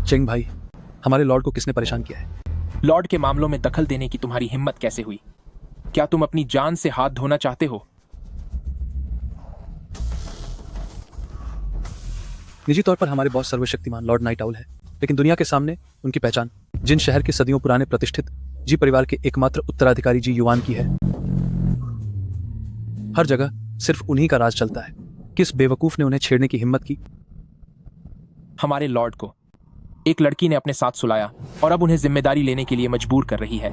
Cheng भाई, हमारे Lord को किसने परेशान किया है? लॉर्ड के मामलों में दखल देने की तुम्हारी हिम्मत कैसे हुई? क्या तुम अपनी जान से हाथ धोना चाहते हो? निजी तौर पर हमारे बॉस सर्वशक्तिमान लॉर्ड नाइट आउल है, लेकिन दुनिया के सामने उनकी पहचान जिन शहर के सदियों पुराने प्रतिष्ठित जी परिवार के एकमात्र उत्तराधिकारी जी युआन की है। हर जगह सिर्फ उन्हीं का राज चलता है। किस बेवकूफ ने उन्हें छेड़ने की हिम्मत की? हमारे लॉर्ड को एक लड़की ने अपने साथ सुलाया और अब उन्हें जिम्मेदारी लेने के लिए मजबूर कर रही है।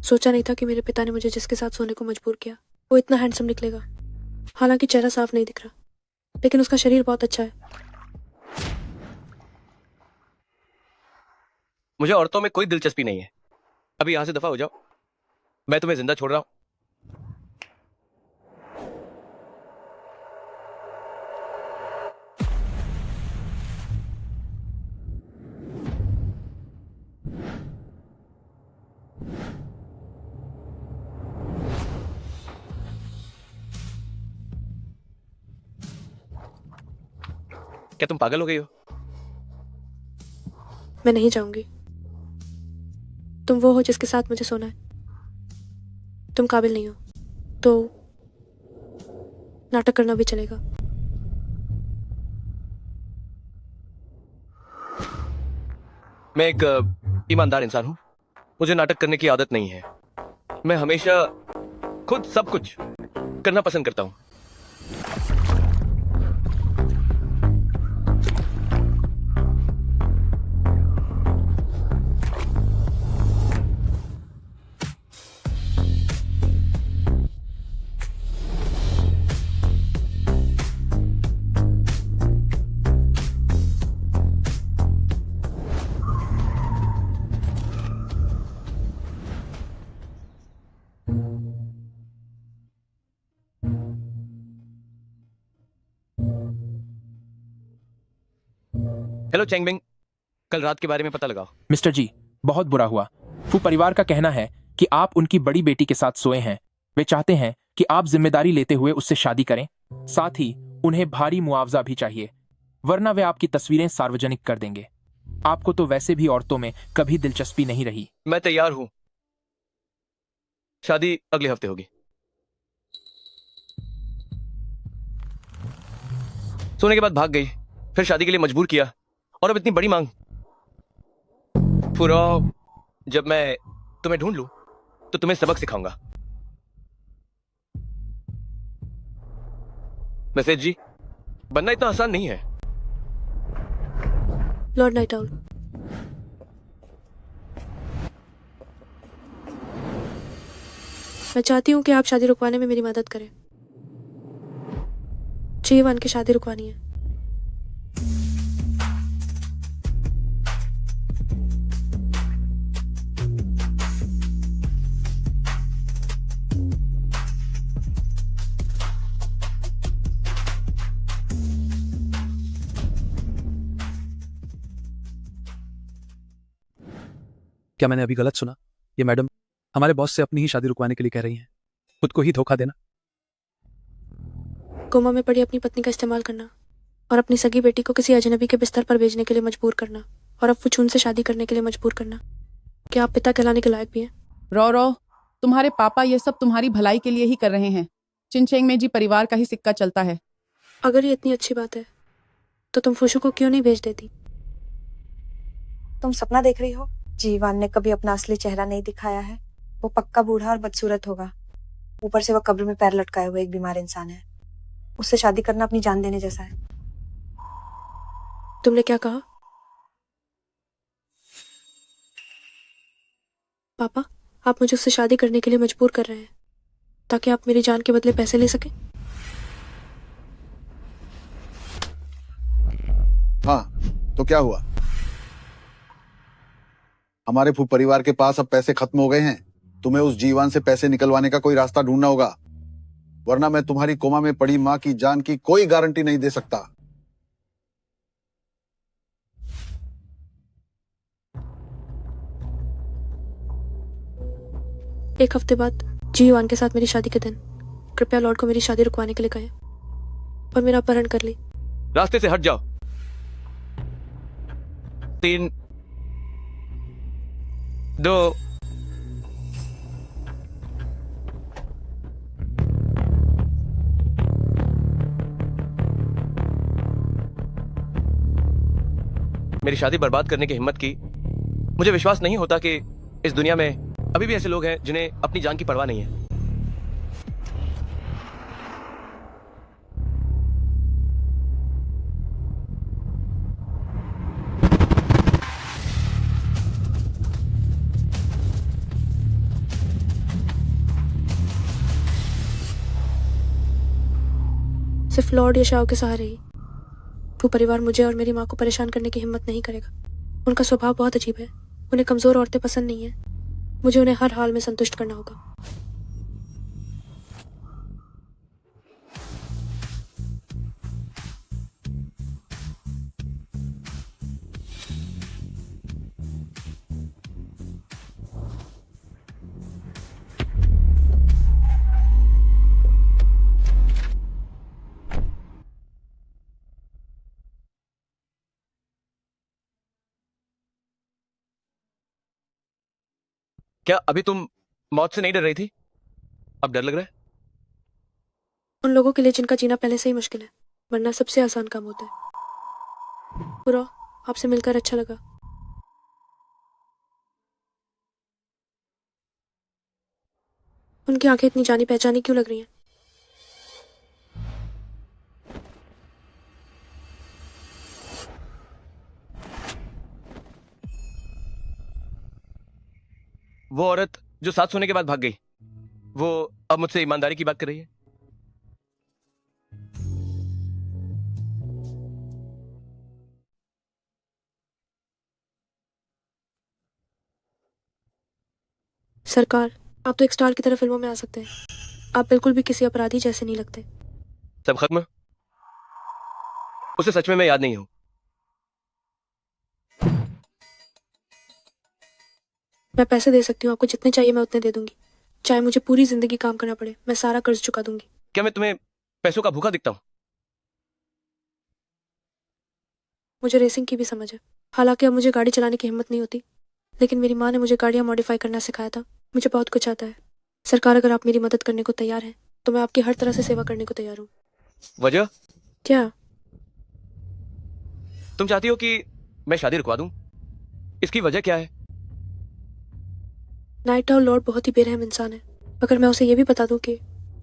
सोचा नहीं था कि मेरे पिता ने मुझे जिसके साथ सोने को मजबूर किया वो इतना हैंडसम निकलेगा। हालांकि चेहरा साफ नहीं दिख रहा, लेकिन उसका शरीर बहुत अच्छा है। मुझे औरतों में कोई दिलचस्पी नहीं है। अभी यहां से दफा हो जाओ, मैं तुम्हें जिंदा छोड़ रहा हूं। क्या तुम पागल हो गई हो? मैं नहीं जाऊंगी। तुम वो हो जिसके साथ मुझे सोना है। तुम काबिल नहीं हो तो नाटक करना भी चलेगा। मैं एक ईमानदार इंसान हूं, मुझे नाटक करने की आदत नहीं है। मैं हमेशा खुद सब कुछ करना पसंद करता हूं। हेलो चैंगबिंग, कल रात के बारे में पता लगाओ। मिस्टर जी, बहुत बुरा हुआ। फू परिवार का कहना है कि आप उनकी बड़ी बेटी के साथ सोए हैं। वे चाहते हैं कि आप जिम्मेदारी लेते हुए उससे शादी करें। साथ ही उन्हें भारी मुआवजा भी चाहिए, वरना वे आपकी तस्वीरें सार्वजनिक कर देंगे। आपको तो वैसे भी औरतों में कभी दिलचस्पी नहीं रही। मैं तैयार हूं, शादी अगले हफ्ते होगी। सोने के बाद भाग गई, फिर शादी के लिए मजबूर किया, और अब इतनी बड़ी मांग। पूरा जब मैं तुम्हें ढूंढ लूं तो तुम्हें सबक सिखाऊंगा। मैसेज जी, बनना इतना आसान नहीं है। लॉर्ड नाइट आउल, मैं चाहती हूँ कि आप शादी रुकवाने में मेरी मदद करें। जीवन की शादी रुकवानी है। क्या मैंने अभी गलत सुना? ये मैडम हमारे बॉस से अपनी ही शादी रुकवाने के लिए कह रही हैं। खुद को ही धोखा देना। कोमा में पड़ी अपनी पत्नी का इस्तेमाल करना और अपनी सगी बेटी को किसी अजनबी के बिस्तर पर भेजने के लिए मजबूर करना और अब फुचून से शादी करने के लिए मजबूर करना। क्या आप पिता कहलाने के लायक भी हैं? रो तुम्हारे पापा ये सब तुम्हारी भलाई के लिए ही कर रहे हैं। चिनचेंग में जी परिवार का ही सिक्का चलता है। अगर ये इतनी अच्छी बात है तो तुम फुशु को क्यों नहीं भेज देती? तुम सपना देख रही हो? जीवान ने कभी अपना असली चेहरा नहीं दिखाया है। वो पक्का बूढ़ा और बदसूरत होगा। ऊपर से वो कब्र में पैर लटकाए हुए एक बीमार इंसान है। उससे शादी करना अपनी जान देने जैसा है। तुमने क्या कहा? पापा, आप मुझे उससे शादी करने के लिए मजबूर कर रहे हैं ताकि आप मेरी जान के बदले पैसे ले सकें? हाँ, तो क्या हुआ? हमारे फू परिवार के पास अब पैसे खत्म हो गए हैं। तुम्हें उस जीवान से पैसे निकलवाने का कोई रास्ता ढूंढना होगा, वरना मैं तुम्हारी कोमा में पड़ी मां की जान की कोई गारंटी नहीं दे सकता। एक हफ्ते बाद जी युआन के साथ मेरी शादी के दिन कृपया लॉर्ड को मेरी शादी रुकवाने के लिए कहें और मेरा अपहरण कर ले। रास्ते से हट जाओ। 3 2 मेरी शादी बर्बाद करने की हिम्मत की। मुझे विश्वास नहीं होता कि इस दुनिया में अभी भी ऐसे लोग हैं जिन्हें अपनी जान की परवाह नहीं है। सिर्फ लॉर्ड या शाओ के सहारे ही वो परिवार मुझे और मेरी माँ को परेशान करने की हिम्मत नहीं करेगा। उनका स्वभाव बहुत अजीब है। उन्हें कमजोर औरतें पसंद नहीं है। मुझे उन्हें हर हाल में संतुष्ट करना होगा। क्या अभी तुम मौत से नहीं डर रही थी? अब डर लग रहा है? उन लोगों के लिए जिनका जीना पहले से ही मुश्किल है, मरना सबसे आसान काम होता है। पूरा आपसे मिलकर अच्छा लगा। उनकी आंखें इतनी जानी पहचानी क्यों लग रही हैं? वो औरत जो साथ सोने के बाद भाग गई, वो अब मुझसे ईमानदारी की बात कर रही है। सरकार, आप तो एक स्टार की तरह फिल्मों में आ सकते हैं। आप बिल्कुल भी किसी अपराधी जैसे नहीं लगते। सब खत्म? उसे सच में मैं याद नहीं हूं। मैं पैसे दे सकती हूँ, आपको जितने चाहिए मैं उतने दे दूंगी। चाहे मुझे पूरी जिंदगी काम करना पड़े, मैं सारा कर्ज चुका दूंगी। क्या मैं तुम्हें पैसों का भूखा दिखता हूं? मुझे रेसिंग की भी समझ है। हालांकि अब मुझे गाड़ी चलाने की हिम्मत नहीं होती, लेकिन मेरी माँ ने मुझे गाड़ियाँ मॉडिफाई करना सिखाया था। मुझे बहुत कुछ आता है। सरकार, अगर आप मेरी मदद करने को तैयार हैं तो मैं आपकी हर तरह से सेवा करने को तैयार हूँ। वजह? क्या? तुम चाहती हो कि मैं शादी रुकवा दूं? इसकी वजह क्या है? नाइट आउल लॉर्ड बहुत ही बेरहम इंसान है। अगर मैं उसे ये भी बता दूं कि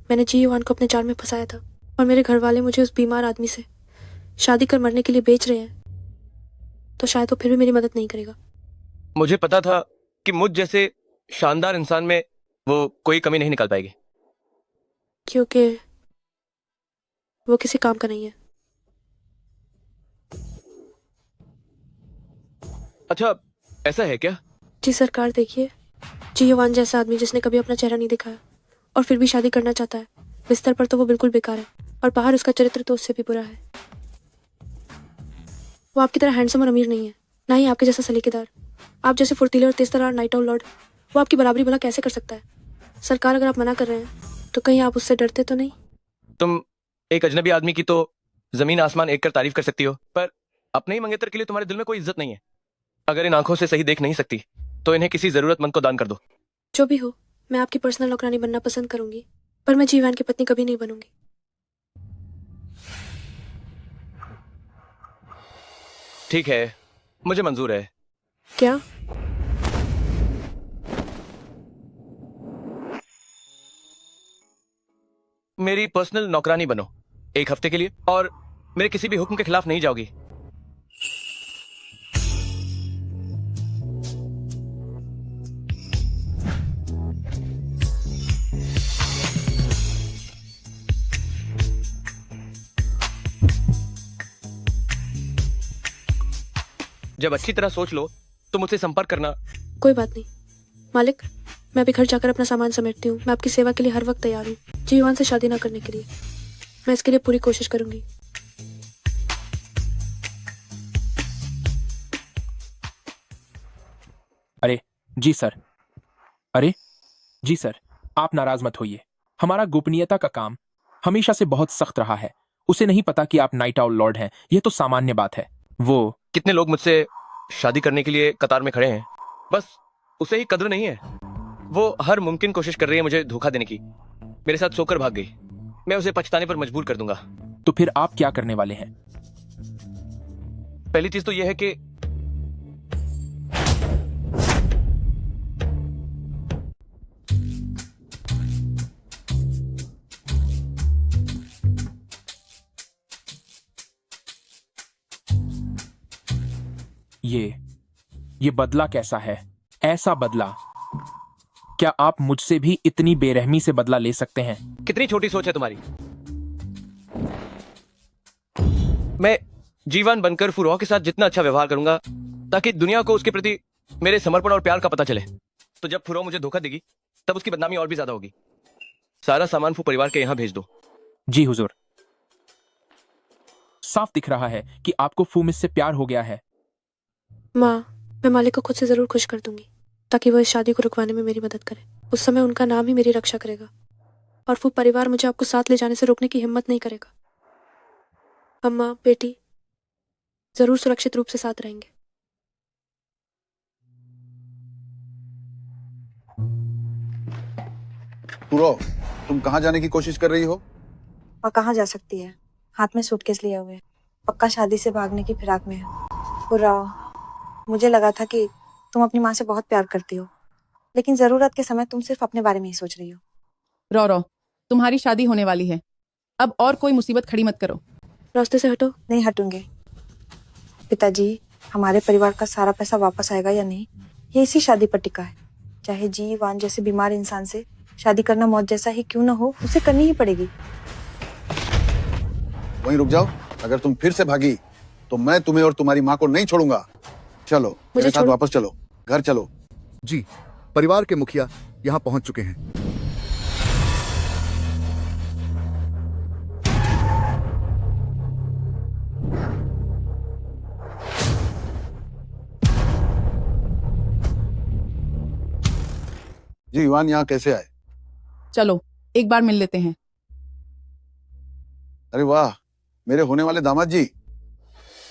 मैंने जी युआन को अपने जाल में फंसाया था और मेरे घर वाले मुझे उस बीमार आदमी से शादी कर मरने के लिए बेच रहे हैं, तो शायद वो फिर भी मेरी मदद नहीं करेगा। मुझे पता था कि मुझ जैसे शानदार इंसान में वो कोई कमी नहीं निकाल पाएगी। क्योंकि वो किसी काम का नहीं है। अच्छा, ऐसा है क्या? जी सरकार, देखिए, जी युआन जैसा आदमी जिसने कभी अपना चेहरा नहीं दिखाया और फिर भी शादी करना चाहता है, बिस्तर पर तो वो बिल्कुल बेकार है और बाहर उसका चरित्र तो उससे भी बुरा है। वो आपकी तरह हैंडसम और अमीर नहीं है, ना ही आपके जैसा सलीकेदार। आप जैसे फुर्तीले और तेज तर्रार नाइट आउल लॉर्ड वो आपकी बराबरी भला कैसे कर सकता है? सरकार, अगर आप मना कर रहे हैं तो कहीं आप उससे डरते तो नहीं? तुम एक अजनबी आदमी की तो जमीन आसमान एक कर तारीफ कर सकती हो, पर अपने ही मंगेतर के लिए तुम्हारे दिल में कोई इज्जत नहीं है। अगर इन आंखों से सही देख नहीं सकती तो इन्हें किसी जरूरतमंद को दान कर दो। जो भी हो, मैं आपकी पर्सनल नौकरानी बनना पसंद करूंगी, पर मैं जी युआन की पत्नी कभी नहीं बनूंगी। ठीक है, मुझे मंजूर है। क्या? मेरी पर्सनल नौकरानी बनो 1 हफ्ते के लिए, और मेरे किसी भी हुक्म के खिलाफ नहीं जाओगी। जब अच्छी तरह सोच लो तो मुझसे संपर्क करना। कोई बात नहीं मालिक, मैं अभी घर जाकर अपना सामान समेटती हूँ। मैं आपकी सेवा के लिए हर वक्त तैयार हूँ। जी युआन से शादी ना करने के लिए मैं इसके लिए पूरी कोशिश करूंगी। अरे जी सर। अरे जी सर, आप नाराज मत होइए। हमारा गोपनीयता का काम हमेशा से बहुत सख्त रहा है। उसे नहीं पता कि आप नाइट आउल लॉर्ड हैं, यह तो सामान्य बात है। वो कितने लोग मुझसे शादी करने के लिए कतार में खड़े हैं, बस उसे ही कद्र नहीं है। वो हर मुमकिन कोशिश कर रही है मुझे धोखा देने की। मेरे साथ सोकर भाग गई। मैं उसे पछताने पर मजबूर कर दूंगा। तो फिर आप क्या करने वाले हैं? पहली चीज तो यह है कि ये बदला कैसा है? ऐसा बदला, क्या आप मुझसे भी इतनी बेरहमी से बदला ले सकते हैं? कितनी छोटी सोच है तुम्हारी। मैं जीवन बनकर फुरौ के साथ जितना अच्छा व्यवहार करूंगा ताकि दुनिया को उसके प्रति मेरे समर्पण और प्यार का पता चले, तो जब फुरौ मुझे धोखा देगी तब उसकी बदनामी और भी ज्यादा होगी। सारा सामान फू परिवार के यहां भेज दो। जी हुजूर। साफ दिख रहा है कि आपको फू मुझसे प्यार हो गया है। माँ, मैं मालिक को खुद से जरूर खुश कर दूंगी ताकि वो इस शादी को रुकवाने में मेरी मदद करे। उस समय उनका नाम ही मेरी रक्षा करेगा और फू परिवार मुझे आपको साथ ले जाने से रोकने की हिम्मत नहीं करेगा। अम्मा बेटी जरूर सुरक्षित रूप से साथ रहेंगे। पूरो, तुम कहाँ जाने की कोशिश कर रही हो? और कहाँ जा सकती है, हाथ में सूटकेस लिए हुए, पक्का शादी से भागने की फिराक में है। बुरा, मुझे लगा था कि तुम अपनी माँ से बहुत प्यार करती हो, लेकिन जरूरत के समय तुम सिर्फ अपने बारे में ही सोच रही हो। रो, तुम्हारी शादी होने वाली है, अब और कोई मुसीबत खड़ी मत करो। रास्ते से हटो। नहीं हटूंगे। पिताजी, हमारे परिवार का सारा पैसा वापस आएगा या नहीं, ये इसी शादी पर टिका है। चाहे जी वान जैसे बीमार इंसान से शादी करना मौत जैसा ही क्यों ना हो, उसे करनी ही पड़ेगी। वहीं रुक जाओ। अगर तुम फिर से भागी तो मैं तुम्हें और तुम्हारी माँ को नहीं छोड़ूंगा। चलो मेरे साथ छोड़ो। वापस चलो, घर चलो। जी, परिवार के मुखिया यहाँ पहुंच चुके हैं। जी ईवान यहाँ कैसे आए? चलो एक बार मिल लेते हैं। अरे वाह, मेरे होने वाले दामाद जी।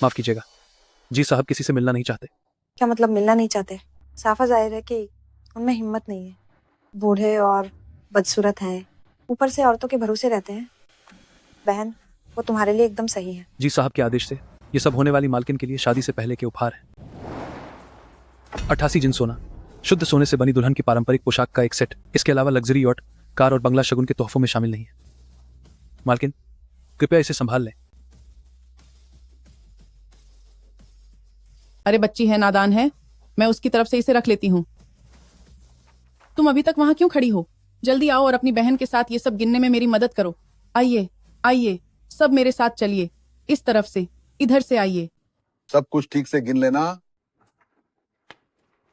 माफ कीजिएगा, जी साहब किसी से मिलना नहीं चाहते। क्या मतलब मिलना नहीं चाहते? साफा जाहिर है कि उनमें हिम्मत नहीं है। बूढ़े और बदसूरत हैं, ऊपर से औरतों के भरोसे रहते हैं। बहन, वो तुम्हारे लिए एकदम सही है। जी साहब के आदेश से ये सब होने वाली मालकिन के लिए शादी से पहले के उपहार है। 88 जिन सोना, शुद्ध सोने से बनी दुल्हन की पारंपरिक पोशाक का एक सेट, इसके अलावा लग्जरी यॉट, कार और बंगला शगुन के तोहफों में शामिल नहीं है। मालकिन कृपया इसे संभाल लें। अरे बच्ची है, नादान है, मैं उसकी तरफ से इसे रख लेती हूँ। तुम अभी तक वहां क्यों खड़ी हो? जल्दी आओ और अपनी बहन के साथ ये सब गिनने में मेरी मदद करो। आइए आइए, सब मेरे साथ चलिए। इस तरफ से, इधर से आइए। सब कुछ ठीक से गिन लेना।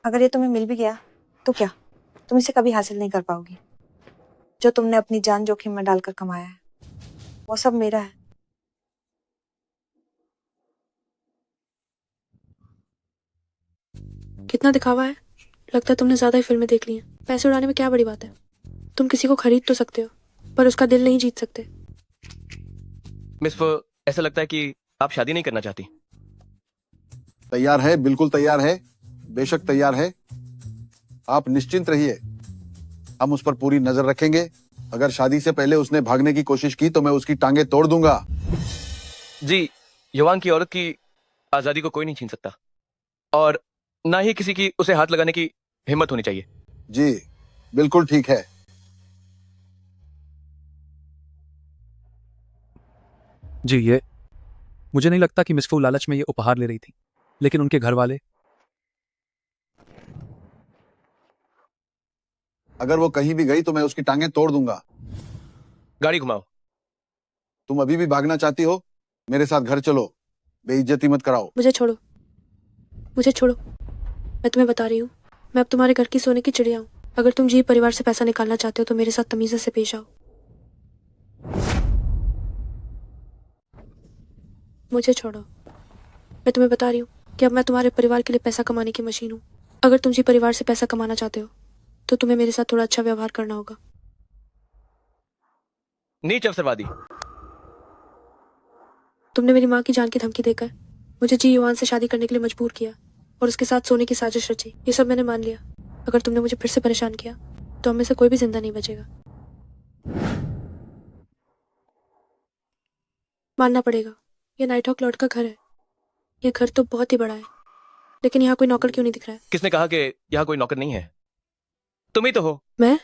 अगर ये तुम्हें मिल भी गया तो क्या, तुम इसे कभी हासिल नहीं कर पाओगी। जो तुमने अपनी जान जोखिम में डालकर कमाया है वो सब मेरा है। कितना दिखावा है, लगता है तुमने ज्यादा ही फिल्में देख ली हैं। पैसे उड़ाने में क्या बड़ी बात है। तुम किसी को खरीद तो सकते हो पर उसका दिल नहीं जीत सकते। मिस फो, ऐसा लगता है कि आप शादी नहीं करना चाहती। तैयार है, बिल्कुल तैयार है, बेशक तैयार है। आप निश्चिंत रहिए, हम उस पर पूरी नजर रखेंगे। अगर शादी से पहले उसने भागने की कोशिश की तो मैं उसकी टांगे तोड़ दूंगा। जी, युवान की औरत की आजादी को कोई नहीं छीन सकता और ना ही किसी की उसे हाथ लगाने की हिम्मत होनी चाहिए। जी बिल्कुल ठीक है। जी, ये मुझे नहीं लगता कि मिस फू लालच में ये उपहार ले रही थी, लेकिन उनके घर वाले। अगर वो कहीं भी गई तो मैं उसकी टांगे तोड़ दूंगा। गाड़ी घुमाओ। तुम अभी भी भागना चाहती हो? मेरे साथ घर चलो, बेइज्जती मत कराओ। मुझे छोड़ो, मुझे छोड़ो। मैं तुम्हें बता रही हूँ, मैं अब तुम्हारे घर की सोने की चिड़िया हूँ। अगर तुम जी परिवार से पैसा निकालना चाहते हो तो मेरे साथ तमीज से पेश आओ। मुझे छोड़ो। मैं तुम्हें बता रही हूँ कि अब मैं तुम्हारे परिवार के लिए पैसा कमाने की मशीन हूँ। अगर तुम जी परिवार से पैसा कमाना चाहते हो तो तुम्हें मेरे साथ थोड़ा अच्छा व्यवहार करना होगा। नीच अवसरवादी। तुमने मेरी माँ की जान की धमकी देकर मुझे जी युवान से शादी करने के लिए मजबूर किया और उसके साथ सोने की साजिश रची। ये सब मैंने मान लिया। अगर तुमने मुझे फिर से परेशान किया तो हम में से कोई भी जिंदा नहीं बचेगा। मानना पड़ेगा, ये नाइट हॉक लॉर्ड का घर है। ये घर तो बहुत ही बड़ा है, लेकिन यहाँ कोई नौकर क्यों नहीं दिख रहा है? किसने कहा कि यहाँ कोई नौकर नहीं है? तुम ही तो हो। मैं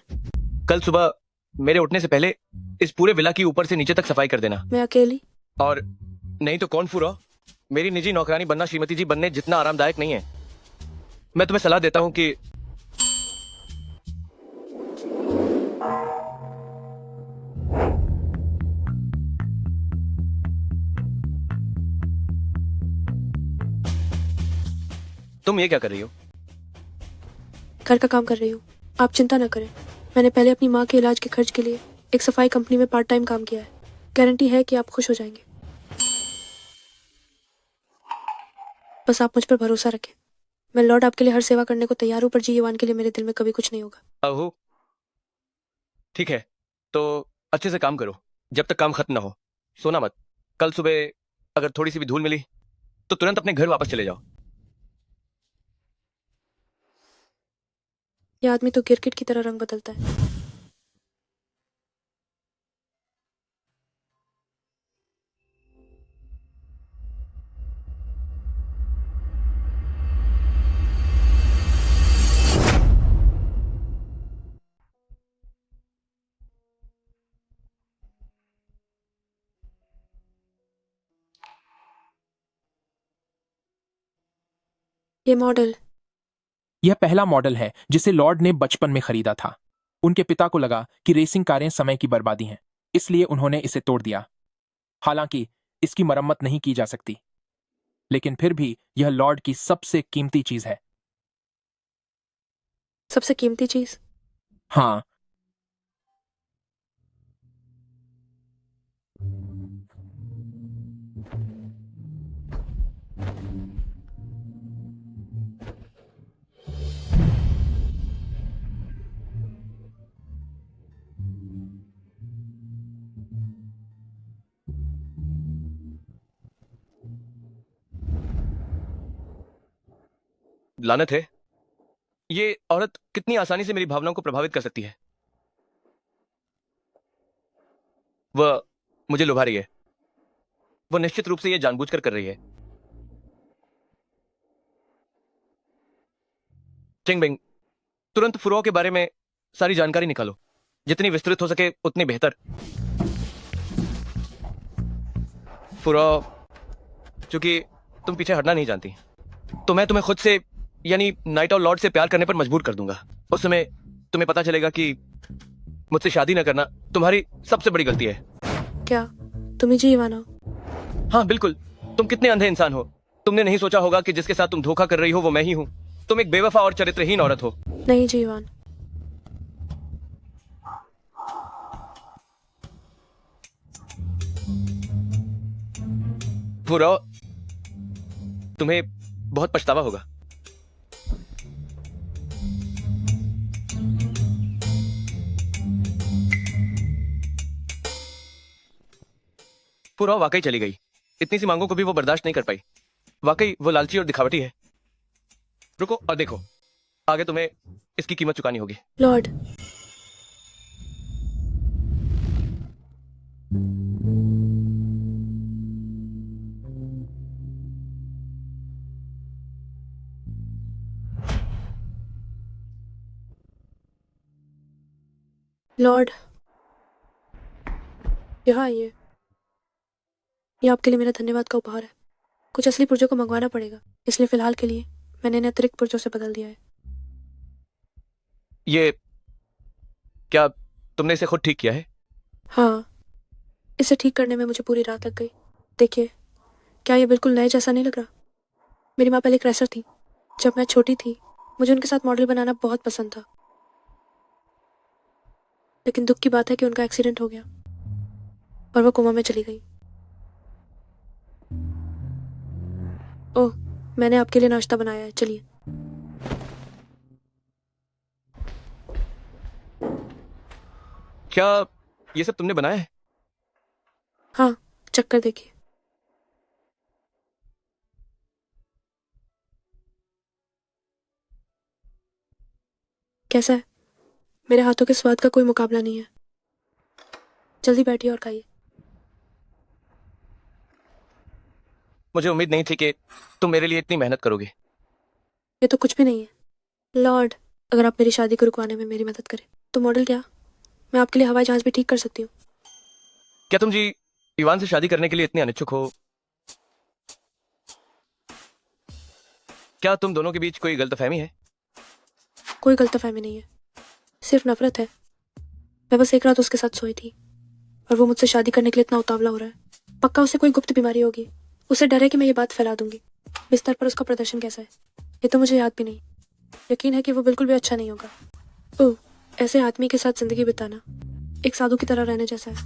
कल सुबह मेरे उठने से पहले इस पूरे विला की ऊपर से नीचे तक सफाई कर देना। मैं अकेली? और नहीं तो कौन फुरा? मेरी निजी नौकरानी बनना श्रीमती जी बनने जितना आरामदायक नहीं है। मैं तुम्हें सलाह देता हूं कि तुम ये क्या कर रही हो? घर का काम कर रही हूँ। आप चिंता न करें, मैंने पहले अपनी माँ के इलाज के खर्च के लिए एक सफाई कंपनी में पार्ट टाइम काम किया है। गारंटी है कि आप खुश हो जाएंगे। बस आप मुझ पर भरोसा रखें। मैं लॉर्ड आपके लिए हर सेवा करने को तैयार हूँ, पर जी युवान के लिए मेरे दिल में कभी कुछ नहीं होगा। अहो, ठीक है, तो अच्छे से काम करो जब तक काम खत्म ना हो। सोना मत। कल सुबह अगर थोड़ी सी भी धूल मिली तो तुरंत अपने घर वापस चले जाओ। यह आदमी तो गिरगिट की तरह रंग बदलता है। ये मॉडल यह पहला मॉडल है जिसे लॉर्ड ने बचपन में खरीदा था। उनके पिता को लगा कि रेसिंग कारें समय की बर्बादी हैं, इसलिए उन्होंने इसे तोड़ दिया। हालांकि इसकी मरम्मत नहीं की जा सकती, लेकिन फिर भी यह लॉर्ड की सबसे कीमती चीज है। सबसे कीमती चीज? हाँ, लानत है, ये औरत कितनी आसानी से मेरी भावनाओं को प्रभावित कर सकती है। वह मुझे लुभा रही है। वह निश्चित रूप से यह जानबूझकर कर रही है। चिंगबिंग, तुरंत फुरो के बारे में सारी जानकारी निकालो। जितनी विस्तृत हो सके उतनी बेहतर। फुरो, चूंकि तुम पीछे हटना नहीं जानती, तो मैं तुम्हें खुद से यानी नाइट और लॉर्ड से प्यार करने पर मजबूर कर दूंगा। उस समय तुम्हें पता चलेगा कि मुझसे शादी न करना तुम्हारी सबसे बड़ी गलती है। क्या तुम ही जी युवान हो? हाँ बिल्कुल। तुम कितने अंधे इंसान हो। तुमने नहीं सोचा होगा कि जिसके साथ तुम धोखा कर रही हो वो मैं ही हूँ। तुम एक बेवफा और चरित्रहीन औरत हो। नहीं जी युवान, फुरो, तुम्हें बहुत पछतावा होगा। फुरो वाकई चली गई। इतनी सी मांगों को भी वो बर्दाश्त नहीं कर पाई। वाकई वो लालची और दिखावटी है। रुको और देखो, आगे तुम्हें इसकी कीमत चुकानी होगी। लॉर्ड। लॉर्ड, यहाँ आइए। ये आपके लिए मेरा धन्यवाद का उपहार है। कुछ असली पुर्जों को मंगवाना पड़ेगा, इसलिए फिलहाल के लिए मैंने इन्हें अतिरिक्त पुर्जों से बदल दिया है। ये क्या तुमने इसे खुद ठीक किया है? हाँ, इसे ठीक करने में मुझे पूरी रात लग गई। देखिए, क्या ये बिल्कुल नए जैसा नहीं लग रहा? मेरी माँ पहले एक रेसर थी। जब मैं छोटी थी मुझे उनके साथ मॉडल बनाना बहुत पसंद था, लेकिन दुख की बात है कि उनका एक्सीडेंट हो गया और वो कोमा में चली गई। ओह, मैंने आपके लिए नाश्ता बनाया है, चलिए। क्या ये सब तुमने बनाया है? हाँ, चक्कर देखिए। कैसा है? मेरे हाथों के स्वाद का कोई मुकाबला नहीं है। जल्दी बैठिए और खाइए। मुझे उम्मीद नहीं थी कि तुम मेरे लिए इतनी मेहनत करोगे। ये तो कुछ भी नहीं है लॉर्ड। अगर आप मेरी शादी को रुकवाने में मेरी मदद करें तो मॉडल क्या, मैं आपके लिए हवाई जहाज भी ठीक कर सकती हूँ। क्या तुम जी इवान से शादी करने के लिए इतने अनिच्छुक हो? क्या तुम दोनों के बीच कोई गलतफहमी है? कोई गलतफहमी नहीं है, सिर्फ नफरत है। मैं बस एक रात उसके साथ सोई थी और वो मुझसे शादी करने के लिए इतना उतावला हो रहा है। पक्का उसे कोई गुप्त बीमारी होगी। उसे डर है कि मैं ये बात फैला दूंगी। बिस्तर पर उसका प्रदर्शन कैसा है ये तो मुझे याद भी नहीं। यकीन है कि वो बिल्कुल भी अच्छा नहीं होगा। ओह, ऐसे आदमी के साथ जिंदगी बिताना एक साधु की तरह रहने जैसा है।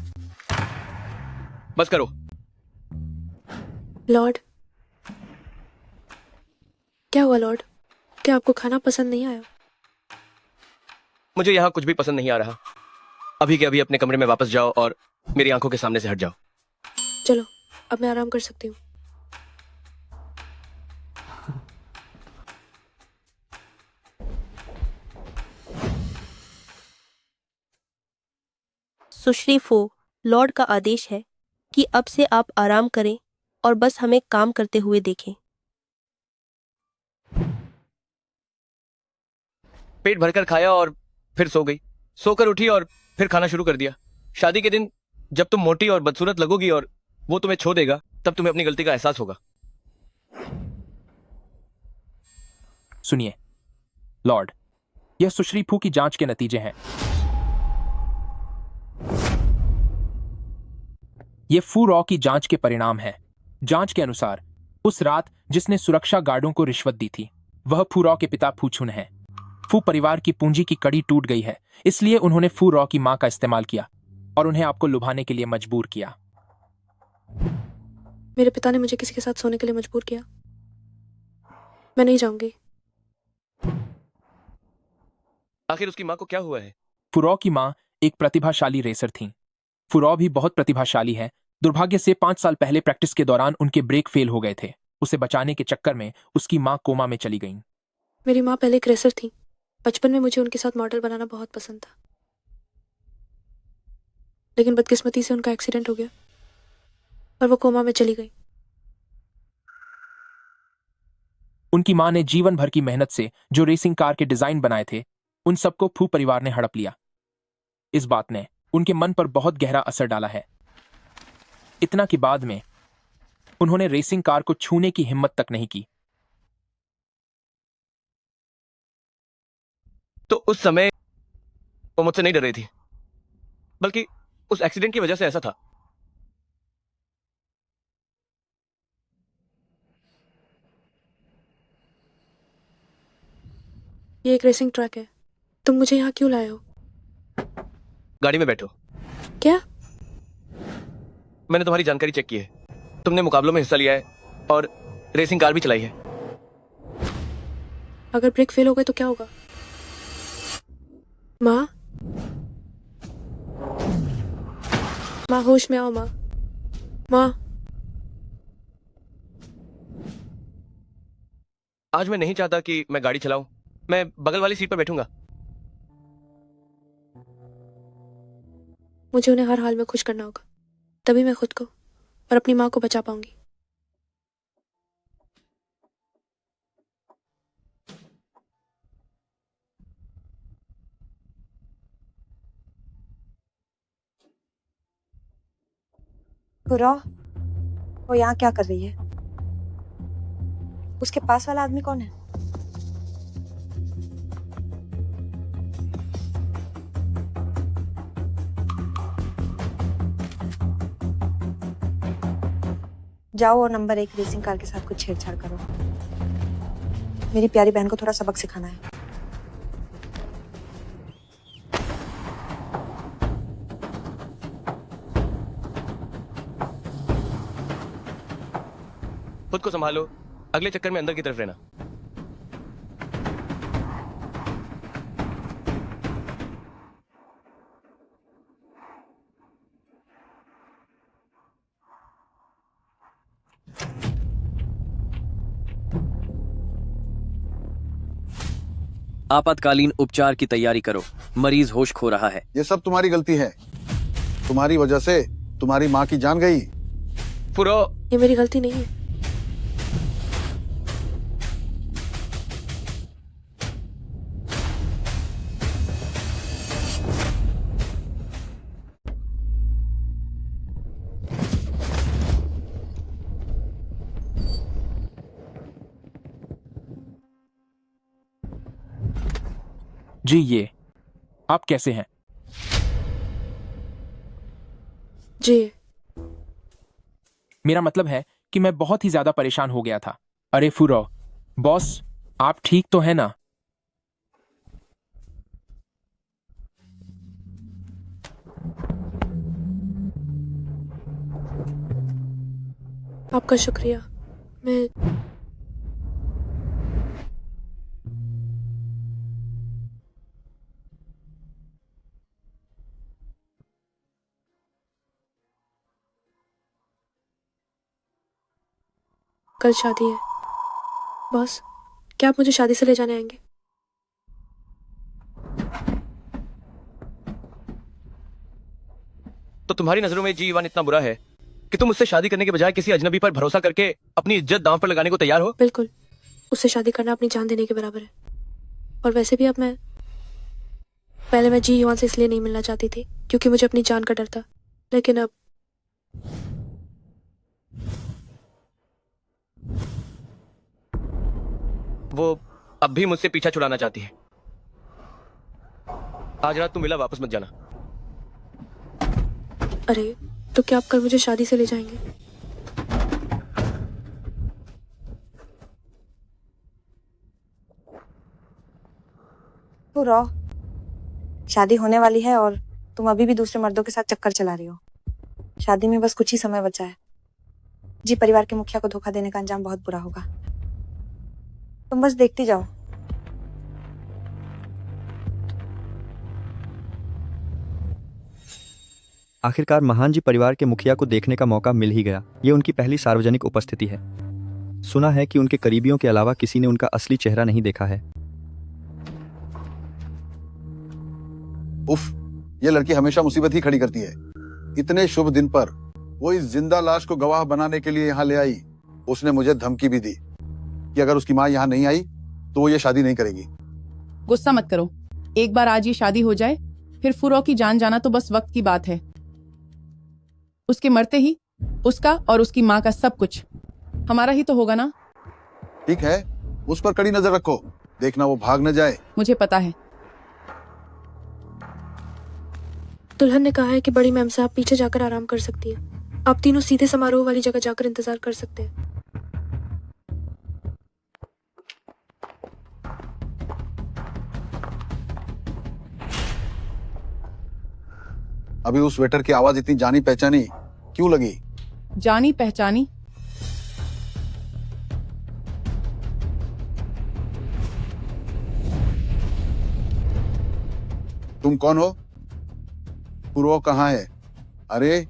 बस करो। लॉर्ड, क्या हुआ लॉर्ड? क्या आपको खाना पसंद नहीं आया? मुझे यहाँ कुछ भी पसंद नहीं आ रहा। अभी के अभी अपने कमरे में वापस जाओ और मेरी आंखों के सामने से हट जाओ। चलो, अब मैं आराम कर सकती हूँ। सुश्री फो, लॉर्ड का आदेश है कि अब से आप आराम करें और बस हमें काम करते हुए देखें। पेट भरकर खाया और फिर सो गई, सोकर उठी और फिर खाना शुरू कर दिया। शादी के दिन जब तुम मोटी और बदसूरत लगोगी और वो तुम्हें छोड़ देगा, तब तुम्हें अपनी गलती का एहसास होगा। सुनिए लॉर्ड, यह सुश्री फू की जांच के नतीजे हैं। ये फू रॉ की जांच के परिणाम हैं। जांच के अनुसार उस रात जिसने सुरक्षा गार्डों को रिश्वत दी थी वह फू रॉ के पिता फूचुन हैं। फू परिवार की पूंजी की कड़ी टूट गई है, इसलिए उन्होंने फू रॉ की मां का इस्तेमाल किया और उन्हें आपको लुभाने के लिए मजबूर किया। मेरे पिता ने मुझे किसी के साथ सोने के लिए मजबूर किया। मैं नहीं जाऊंगी। आखिर उसकी माँ को क्या हुआ है? फुरॉ की मां एक प्रतिभाशाली रेसर थीं। फुरॉ भी बहुत प्रतिभाशाली है। दुर्भाग्य से 5 साल पहले प्रैक्टिस के दौरान उनके ब्रेक फेल हो गए थे। उसे बचाने के चक्कर में उसकी मां कोमा में चली गईं। मेरी माँ पहले एक रेसर थी। बचपन में मुझे उनके साथ मॉडल बनाना बहुत पसंद था, लेकिन बदकिस्मती से उनका एक्सीडेंट हो गया और वो कोमा में चली गई। उनकी मां ने जीवन भर की मेहनत से जो रेसिंग कार के डिजाइन बनाए थे उन सबको फू परिवार ने हड़प लिया। इस बात ने उनके मन पर बहुत गहरा असर डाला है। इतना कि बाद में उन्होंने रेसिंग कार को छूने की हिम्मत तक नहीं की। तो उस समय वो मुझसे नहीं डर रही थी, बल्कि उस एक्सीडेंट की वजह से ऐसा था। ये एक रेसिंग ट्रैक है। तुम मुझे यहाँ क्यों लाए हो? गाड़ी में बैठो। क्या? मैंने तुम्हारी जानकारी चेक की है। तुमने मुकाबलों में हिस्सा लिया है और रेसिंग कार भी चलाई है। अगर ब्रेक फेल हो गए तो क्या होगा? माँ, माँ होश में आओ। माँ, माँ। आज मैं नहीं चाहता कि मैं गाड़ी चलाऊं। मैं बगल वाली सीट पर बैठूंगा। मुझे उन्हें हर हाल में खुश करना होगा, तभी मैं खुद को और अपनी माँ को बचा पाऊंगी। पूरा वो यहाँ क्या कर रही है? उसके पास वाला आदमी कौन है? जाओ और नंबर 1 रेसिंग कार के साथ कुछ छेड़छाड़ करो। मेरी प्यारी बहन को थोड़ा सबक सिखाना है। खुद को संभालो, अगले चक्कर में अंदर की तरफ रहना। आपातकालीन उपचार की तैयारी करो, मरीज होश खो रहा है। ये सब तुम्हारी गलती है। तुम्हारी वजह से तुम्हारी माँ की जान गई। फुरो, ये मेरी गलती नहीं है। जी ये आप कैसे हैं? जी मेरा मतलब है कि मैं बहुत ही ज्यादा परेशान हो गया था। अरे फुरो, बॉस, आप ठीक तो है ना? आपका शुक्रिया। मैं कल शादी है। बॉस, क्या आप मुझे शादी से ले जाने आएंगे? तो तुम्हारी नजरों में जी ईवान इतना बुरा है कि तुम उससे शादी करने के बजाय किसी अजनबी पर भरोसा करके अपनी इज्जत दांव पर लगाने को तैयार हो? बिल्कुल, उससे शादी करना अपनी जान देने के बराबर है। और वैसे भी अब मैं पहले मैं जी ईवान से इसलिए नहीं मिलना चाहती थी क्योंकि मुझे अपनी जान का डर था, लेकिन अब वो अब भी मुझसे पीछा छुड़ाना चाहती है। आज रात तुम मिला वापस मत जाना। अरे, तो क्या आप कल मुझे शादी से ले जाएंगे? तो रॉ, शादी होने वाली है और तुम अभी भी दूसरे मर्दों के साथ चक्कर चला रही हो। शादी में बस कुछ ही समय बचा है। जी परिवार के मुखिया को धोखा देने का अंजाम बहुत बुरा होगा। तुम बस देखती जाओ। आखिरकार महान जी परिवार के मुखिया को देखने का मौका मिल ही गया। ये उनकी पहली सार्वजनिक उपस्थिति है। सुना है कि उनके करीबियों के अलावा किसी ने उनका असली चेहरा नहीं देखा है। उफ, ये लड़की हमेशा मुसीबत ही खड़ी करती है। इतने शुभ दिन पर वो इस जिंदा लाश को गवाह बनाने के लिए यहाँ ले आई। उसने मुझे धमकी भी दी कि अगर उसकी माँ यहाँ नहीं आई तो वो ये शादी नहीं करेगी। गुस्सा मत करो। एक बार आज ये शादी हो जाए, फिर फुरो की जान जाना तो बस वक्त की बात है। उसके मरते ही उसका और उसकी माँ का सब कुछ हमारा ही तो होगा ना। ठीक है, उस पर कड़ी नजर रखो, देखना वो भाग न जाए। मुझे पता है। दुल्हन ने कहा है कि बड़ी मैम से आप पीछे जाकर आराम कर सकती है। आप तीनों सीधे समारोह वाली जगह जाकर इंतजार कर सकते हैं। अभी उस वेटर की आवाज इतनी जानी पहचानी क्यों लगी? जानी पहचानी? तुम कौन हो? पूर्व कहाँ है? अरे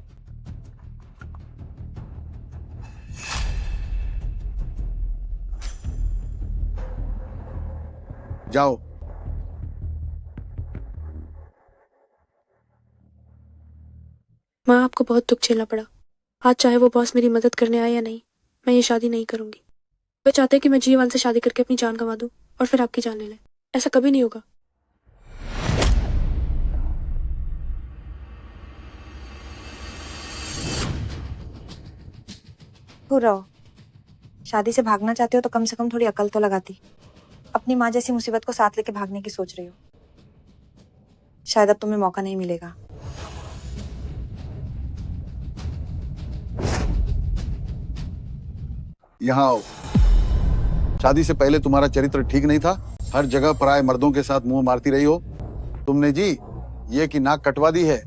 जाओ। माँ, आपको बहुत दुख झेलना पड़ा। आज चाहे वो बॉस मेरी मदद करने आए या नहीं, मैं ये शादी नहीं करूंगी। वे चाहते हैं कि मैं जीवन से शादी करके अपनी जान गंवा दूं और फिर आपकी जान ले लें। ऐसा कभी नहीं होगा। हो रहो, शादी से भागना चाहते हो तो कम से कम थोड़ी अकल तो लगाती। अपनी माँ जैसी मुसीबत को साथ लेके भागने की सोच रही हो। शायद अब तुम्हें मौका नहीं मिलेगा। यहाँ आओ। शादी से पहले तुम्हारा चरित्र ठीक नहीं था। हर जगह पराये मर्दों के साथ मुंह मारती रही हो। तुमने जी ये की नाक कटवा दी है,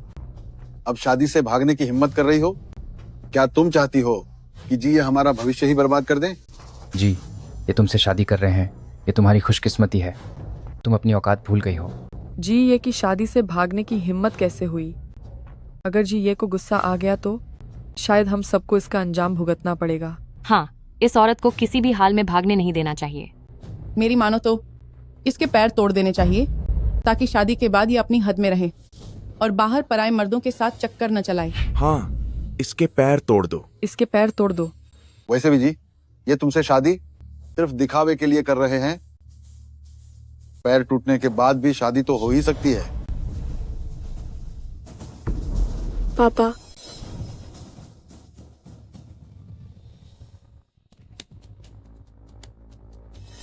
अब शादी से भागने की हिम्मत कर रही हो। क्या तुम चाहती हो कि जी ये हमारा भविष्य ही बर्बाद कर दें? जी, ये तुमसे शादी कर रहे हैं, ये तुम्हारी खुशकिस्मती है। तुम अपनी औकात भूल गई हो। जी ये की शादी से भागने की हिम्मत कैसे हुई? अगर जी ये को गुस्सा आ गया तो शायद हम सबको इसका अंजाम भुगतना पड़ेगा। हाँ, इस औरत को किसी भी हाल में भागने नहीं देना चाहिए। मेरी मानो तो इसके पैर तोड़ देने चाहिए ताकि शादी के बाद ये अपनी हद में रहे और बाहर पराए मर्दों के साथ चक्कर न चलाए। हाँ, इसके पैर तोड़ दो। इसके पैर तोड़ दो। वैसे भी जी, ये तुमसे शादी सिर्फ दिखावे के लिए कर रहे हैं। पैर टूटने के बाद भी शादी तो हो ही सकती है। पापा,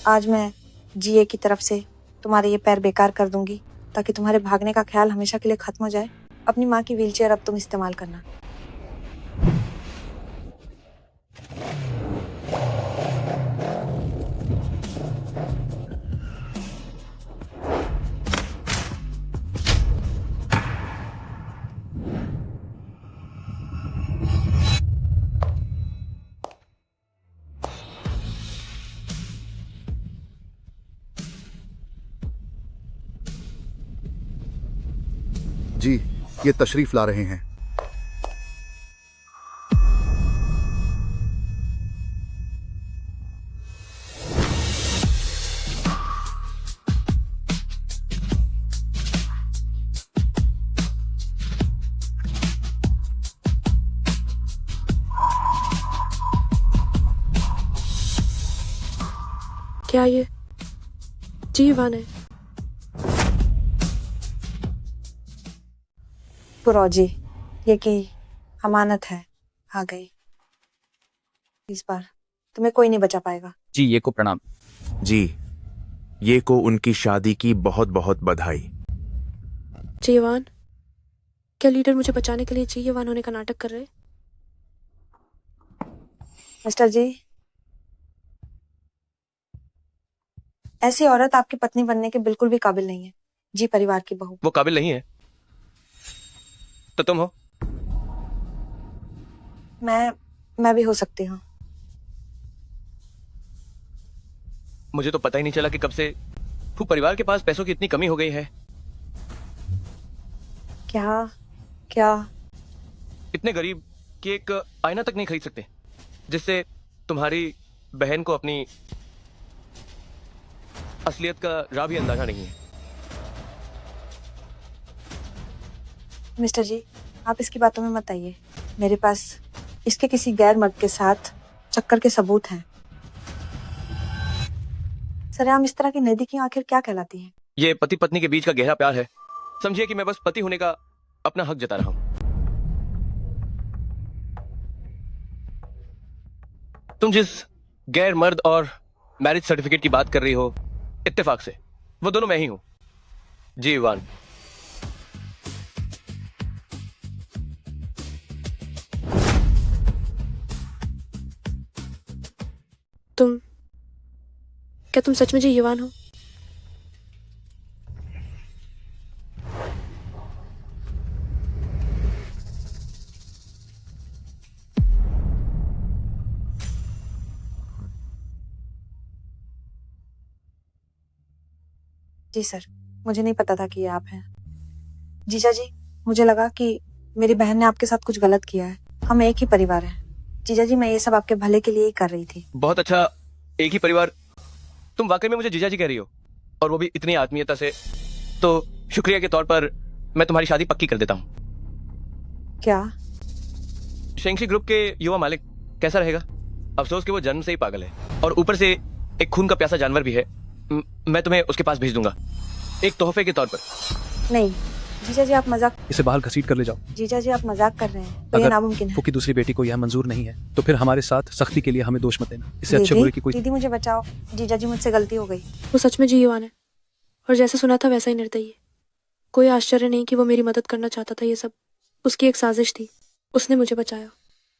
आज मैं जीए की तरफ से तुम्हारे ये पैर बेकार कर दूंगी ताकि तुम्हारे भागने का ख्याल हमेशा के लिए खत्म हो जाए। अपनी माँ की व्हीलचेयर अब तुम इस्तेमाल करना। जी, ये तशरीफ ला रहे हैं। क्या ये जीवन है? पुरौजी, ये की अमानत है, आ गई। इस बार तुम्हें कोई नहीं बचा पाएगा। जी ये को प्रणाम। जी, ये को उनकी शादी की बहुत बहुत बधाई। जीवान, क्या लीडर मुझे बचाने के लिए जीवान होने का नाटक कर रहे? मिस्टर जी, ऐसी औरत आपकी पत्नी बनने के बिल्कुल भी काबिल नहीं है। जी परिवार की बहू। वो काबिल नहीं है तो तुम हो। मैं भी हो सकती हूँ। मुझे तो पता ही नहीं चला कि कब से फू परिवार के पास पैसों की इतनी कमी हो गई है। क्या क्या इतने गरीब कि एक आईना तक नहीं खरीद सकते जिससे तुम्हारी बहन को अपनी असलियत का राह भी अंदाजा नहीं है। मिस्टर जी, आप इसकी बातों में मत आइए। मेरे पास इसके किसी गैर मर्द के साथ चक्कर के सबूत हैं। सरेआम इस तरह की नजदीकियां आखिर क्या कहलाती हैं? ये पति पत्नी के बीच का गहरा प्यार है। समझिए कि मैं बस पति होने का अपना हक जता रहा हूं। तुम जिस गैर मर्द और मैरिज सर्टिफिकेट की बात कर रही हो, इत्तेफाक से वो दोनों मैं ही हूं। जीवान। क्या तुम सच में जीवान हो? जी सर, मुझे नहीं पता था कि ये आप हैं। जीजा जी, मुझे लगा कि मेरी बहन ने आपके साथ कुछ गलत किया है। हम एक ही परिवार हैं। जीजा जी, मैं ये सब आपके भले के लिए ही कर रही थी। बहुत अच्छा, एक ही परिवार। तुम वाकई में मुझे जीजा जी कह रही हो, और वो भी इतनी आत्मीयता से। तो शुक्रिया के तौर पर मैं तुम्हारी शादी पक्की कर देता हूँ। क्या? शेंगशी ग्रुप के युवा मालिक कैसा रहेगा? अफसोस कि वो जन्म से ही पागल है, और ऊपर से एक खून का प्यासा जानवर भी है। मैं तुम्हें उसके पास भेज दूंगा, एक तोहफे के तौर पर। नहीं जीजा जी, आप मजाक। इसे बाहर घसीट कर ले जाओ। जीजा जी, आप मजाक कर रहे हैं। तो ये अगर नामुमकिन है। फू की दूसरी बेटी को यह मंजूर नहीं है तो फिर हमारे साथ सख्ती के लिए हमें दोष मत देना। इससे अच्छे बुरे की कोई। दीदी मुझे बचाओ। जीजा जी, मुझसे गलती हो गई। वो सच में जीवान है, और जैसा सुना था वैसा ही निर्दयी है। कोई आश्चर्य नहीं कि वो मेरी मदद करना चाहता था। ये सब उसकी एक साजिश थी। उसने मुझे बचाया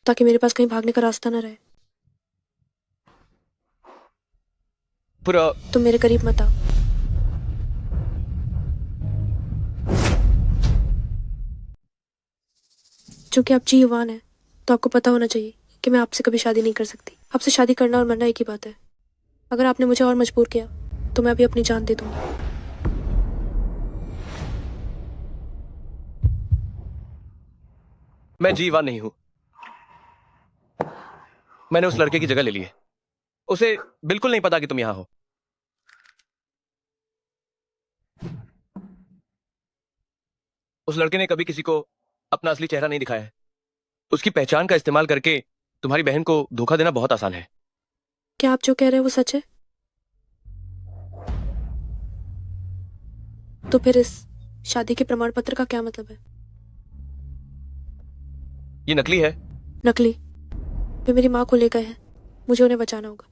ताकि मेरे पास कहीं भागने का रास्ता न रहे। पूरा तुम मेरे करीब मत आओ। चूंकि आप जीवान है तो आपको पता होना चाहिए कि मैं आपसे कभी शादी नहीं कर सकती। आपसे शादी करना और मरना एक ही बात है। अगर आपने मुझे और मजबूर किया तो मैं अभी अपनी जान दे दूंगी। मैं जीवान नहीं हूं। मैंने उस लड़के की जगह ले ली है। उसे बिल्कुल नहीं पता कि तुम यहां हो। उस लड़के ने कभी किसी को अपना असली चेहरा नहीं दिखाया है। उसकी पहचान का इस्तेमाल करके तुम्हारी बहन को धोखा देना बहुत आसान है। क्या आप जो कह रहे हैं वो सच है? तो फिर इस शादी के प्रमाण पत्र का क्या मतलब है? ये नकली है। नकली? वे मेरी माँ को ले गए हैं, मुझे उन्हें बचाना होगा।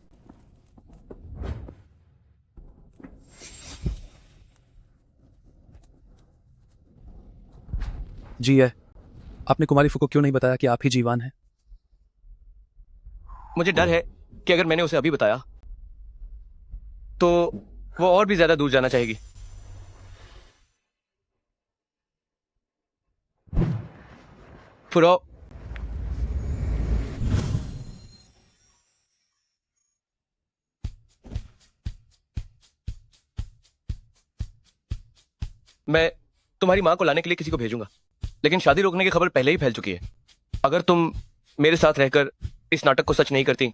जी है। आपने कुमारी फू को क्यों नहीं बताया कि आप ही जीवान हैं? मुझे डर है कि अगर मैंने उसे अभी बताया तो वो और भी ज्यादा दूर जाना चाहेगी। फुरो, मैं तुम्हारी मां को लाने के लिए किसी को भेजूंगा, लेकिन शादी रोकने की खबर पहले ही फैल चुकी है। अगर तुम मेरे साथ रहकर इस नाटक को सच नहीं करती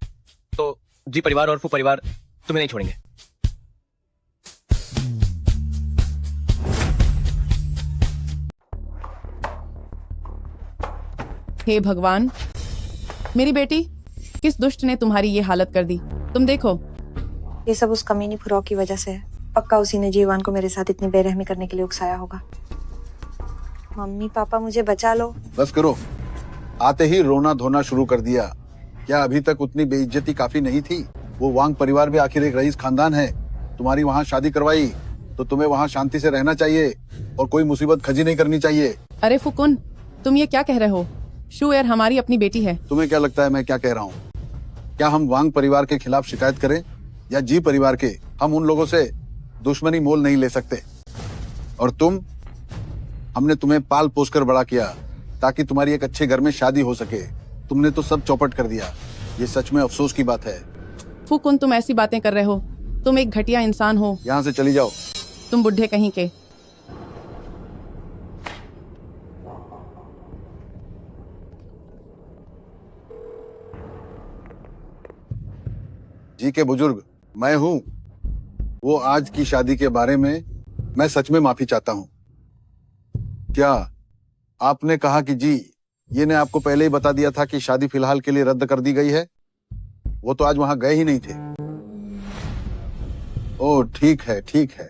तो जी परिवार और फू परिवार तुम्हें नहीं छोड़ेंगे। हे भगवान, मेरी बेटी, किस दुष्ट ने तुम्हारी ये हालत कर दी? तुम देखो। ये सब उस कमीनी फुरौ की वजह से है। पक्का उसी ने जीवान को मेरे साथ इतनी बेरहमी करने के लिए उकसाया होगा। मम्मी पापा मुझे बचा लो। बस करो, आते ही रोना धोना शुरू कर दिया। क्या अभी तक उतनी बेइज्जती काफी नहीं थी? वो वांग परिवार भी आखिर एक रईस खानदान है। तुम्हारी वहाँ शादी करवाई तो तुम्हें वहाँ शांति से रहना चाहिए और कोई मुसीबत खजी नहीं करनी चाहिए। अरे फुकुन, तुम ये क्या कह रहे हो? शू यार हमारी अपनी बेटी है। तुम्हें क्या लगता है मैं क्या कह रहा हूँ? क्या हम वांग परिवार के खिलाफ शिकायत करें या जी परिवार के? हम उन लोगों से दुश्मनी मोल नहीं ले सकते। और हमने तुम्हें पाल पोस कर बड़ा किया ताकि तुम्हारी एक अच्छे घर में शादी हो सके। तुमने तो सब चौपट कर दिया। ये सच में अफसोस की बात है। फुकुन, तुम ऐसी बातें कर रहे हो? तुम एक घटिया इंसान हो। यहाँ से चली जाओ। तुम बुढ़े कहीं के। जी के बुजुर्ग, मैं हूँ। वो आज की शादी के बारे में मैं सच में माफी चाहता हूँ। क्या आपने कहा कि जी ये ने आपको पहले ही बता दिया था कि शादी फिलहाल के लिए रद्द कर दी गई है? वो तो आज वहां गए ही नहीं थे। ओह ठीक है, ठीक है।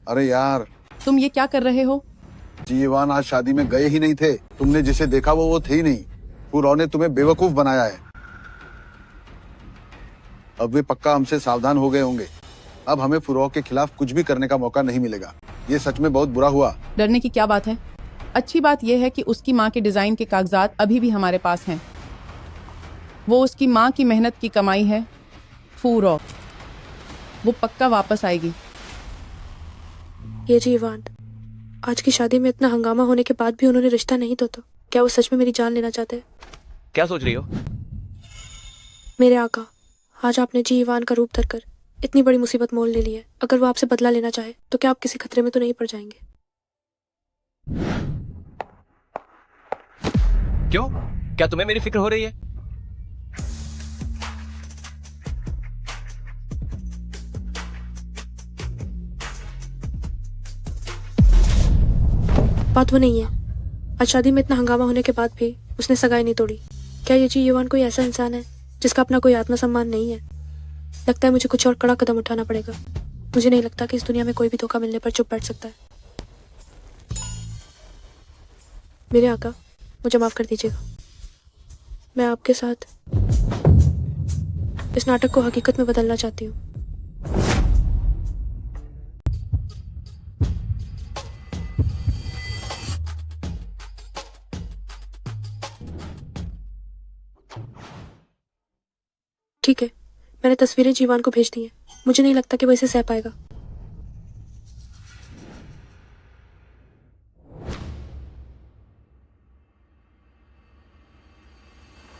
अरे यार, तुम ये क्या कर रहे हो? जीवान आज शादी में गए ही नहीं थे। तुमने जिसे देखा वो थे ही नहीं। फुरौ ने तुम्हें बेवकूफ बनाया है। अब वे पक्का हमसे सावधान हो गए होंगे। अब हमें फुरौ के खिलाफ कुछ भी करने का मौका नहीं मिलेगा। ये सच में बहुत बुरा हुआ। डरने की क्या बात है? अच्छी बात यह है कि उसकी माँ के डिजाइन के कागजात अभी भी हमारे पास हैं। वो उसकी माँ की मेहनत की कमाई है। फुरौ, वो पक्का वापस आएगी। ये जीवान, आज की शादी में इतना हंगामा होने के बाद भी उन्होंने रिश्ता नहीं तो क्या वो सच में मेरी जान लेना चाहते हैं? क्या सोच रही हो? मेरे आका, आज आपने जीवान का रूप धरकर इतनी बड़ी मुसीबत मोल ले ली है। अगर वो आपसे बदला लेना चाहे तो क्या आप किसी खतरे में तो नहीं पड़ जाएंगे? क्यों? क्या तुम्हें मेरी फिक्र हो रही है? बात वो नहीं है। आज शादी में इतना हंगामा होने के बाद भी उसने सगाई नहीं तोड़ी। क्या ये जीवान कोई ऐसा इंसान है जिसका अपना कोई आत्मसम्मान नहीं है? लगता है मुझे कुछ और कड़ा कदम उठाना पड़ेगा। मुझे नहीं लगता कि इस दुनिया में कोई भी धोखा मिलने पर चुप बैठ सकता है। मेरे आका, मुझे माफ कर दीजिएगा। मैं आपके साथ इस नाटक को हकीकत में बदलना चाहती हूँ। ठीक है, मैंने तस्वीरें जीवान को भेज दी हैं। मुझे नहीं लगता कि वो इसे सह पाएगा।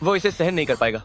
वो इसे सहन नहीं कर पाएगा।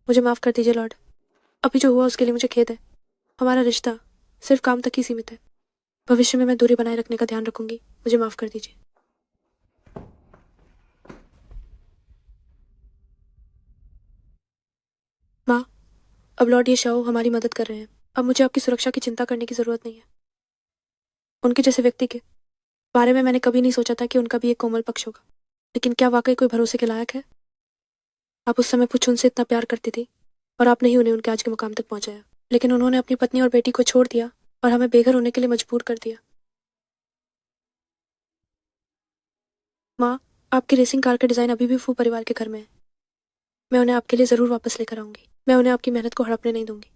मुझे माफ कर दीजिए लॉर्ड। अभी जो हुआ उसके लिए मुझे खेद है। हमारा रिश्ता सिर्फ काम तक ही सीमित है। भविष्य में मैं दूरी बनाए रखने का ध्यान रखूंगी। मुझे माफ कर दीजिए। माँ, अब लॉर्ड ये शाओ हमारी मदद कर रहे हैं। अब मुझे आपकी सुरक्षा की चिंता करने की जरूरत नहीं है। उनके जैसे व्यक्ति के बारे में मैंने कभी नहीं सोचा था कि उनका भी एक कोमल पक्ष होगा। लेकिन क्या वाकई कोई भरोसे के लायक है? आप उस समय कुछ उनसे इतना प्यार करती थी और आपने ही उन्हें उनके आज के मुकाम तक पहुंचाया। लेकिन उन्होंने अपनी पत्नी और बेटी को छोड़ दिया और हमें बेघर होने के लिए मजबूर कर दिया। माँ, आपकी रेसिंग कार का डिजाइन अभी भी फू परिवार के घर में है। मैं उन्हें आपके लिए जरूर वापस लेकर आऊंगी। मैं उन्हें आपकी मेहनत को हड़पने नहीं दूंगी।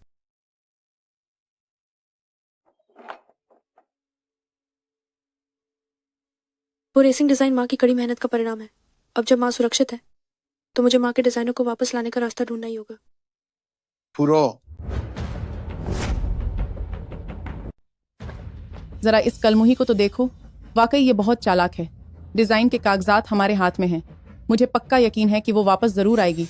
वो रेसिंग डिजाइन माँ की कड़ी मेहनत का परिणाम है। अब जब माँ सुरक्षित है तो मुझे माँ के डिजाइनों को वापस लाने का रास्ता ढूंढना ही होगा। फुरो, जरा इस कलमुही को तो देखो, वाकई ये बहुत चालाक है। डिजाइन के कागजात हमारे हाथ में हैं। मुझे पक्का यकीन है कि वो वापस जरूर आएगी।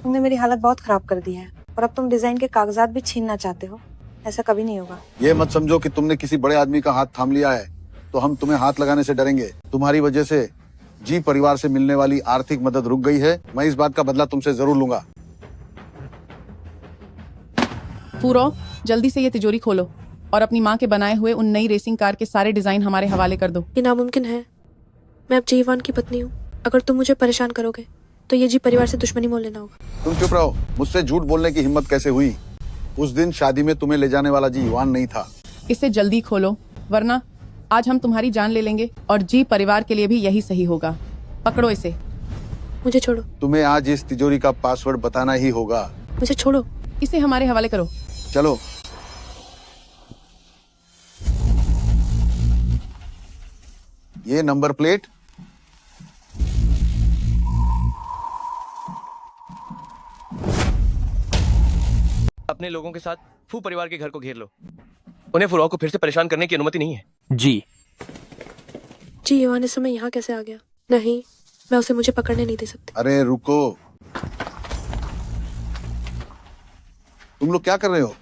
तुमने मेरी हालत बहुत खराब कर दी है और अब तुम डिजाइन के कागजात भी छीनना चाहते हो। ऐसा कभी नहीं होगा। ये मत समझो कि तुमने किसी बड़े आदमी का हाथ थाम लिया है तो हम तुम्हें हाथ लगाने से डरेंगे। तुम्हारी वजह से जी परिवार से मिलने वाली आर्थिक मदद रुक गई है। मैं इस बात का बदला तुमसे जरूर लूंगा। पूरो, जल्दी से ये तिजोरी खोलो और अपनी माँ के बनाए हुए उन नई रेसिंग कार के सारे डिजाइन हमारे हवाले कर दो। ये नामुमकिन है। मैं अब जीवान की पत्नी हूँ। अगर तुम मुझे परेशान करोगे तो ये जी परिवार से दुश्मनी मोल लेना होगा। तुम चुप रहो। मुझसे झूठ बोलने की हिम्मत कैसे हुई? उस दिन शादी में तुम्हें ले जाने वाला जी युवान नहीं था। इसे जल्दी खोलो, वरना आज हम तुम्हारी जान ले लेंगे और जी परिवार के लिए भी यही सही होगा। पकड़ो इसे। मुझे छोड़ो। तुम्हें आज इस तिजोरी का पासवर्ड बताना ही होगा। मुझे छोड़ो। इसे हमारे हवाले करो। चलो। ये नंबर प्लेट, अपने लोगों के साथ फू परिवार के घर को घेर लो। उन्हें फुराव को फिर से परेशान करने की अनुमति नहीं है। जी जी युवान इस समय यहाँ कैसे आ गया? नहीं, मैं उसे मुझे पकड़ने नहीं दे सकती। अरे रुको, तुम लोग क्या कर रहे हो?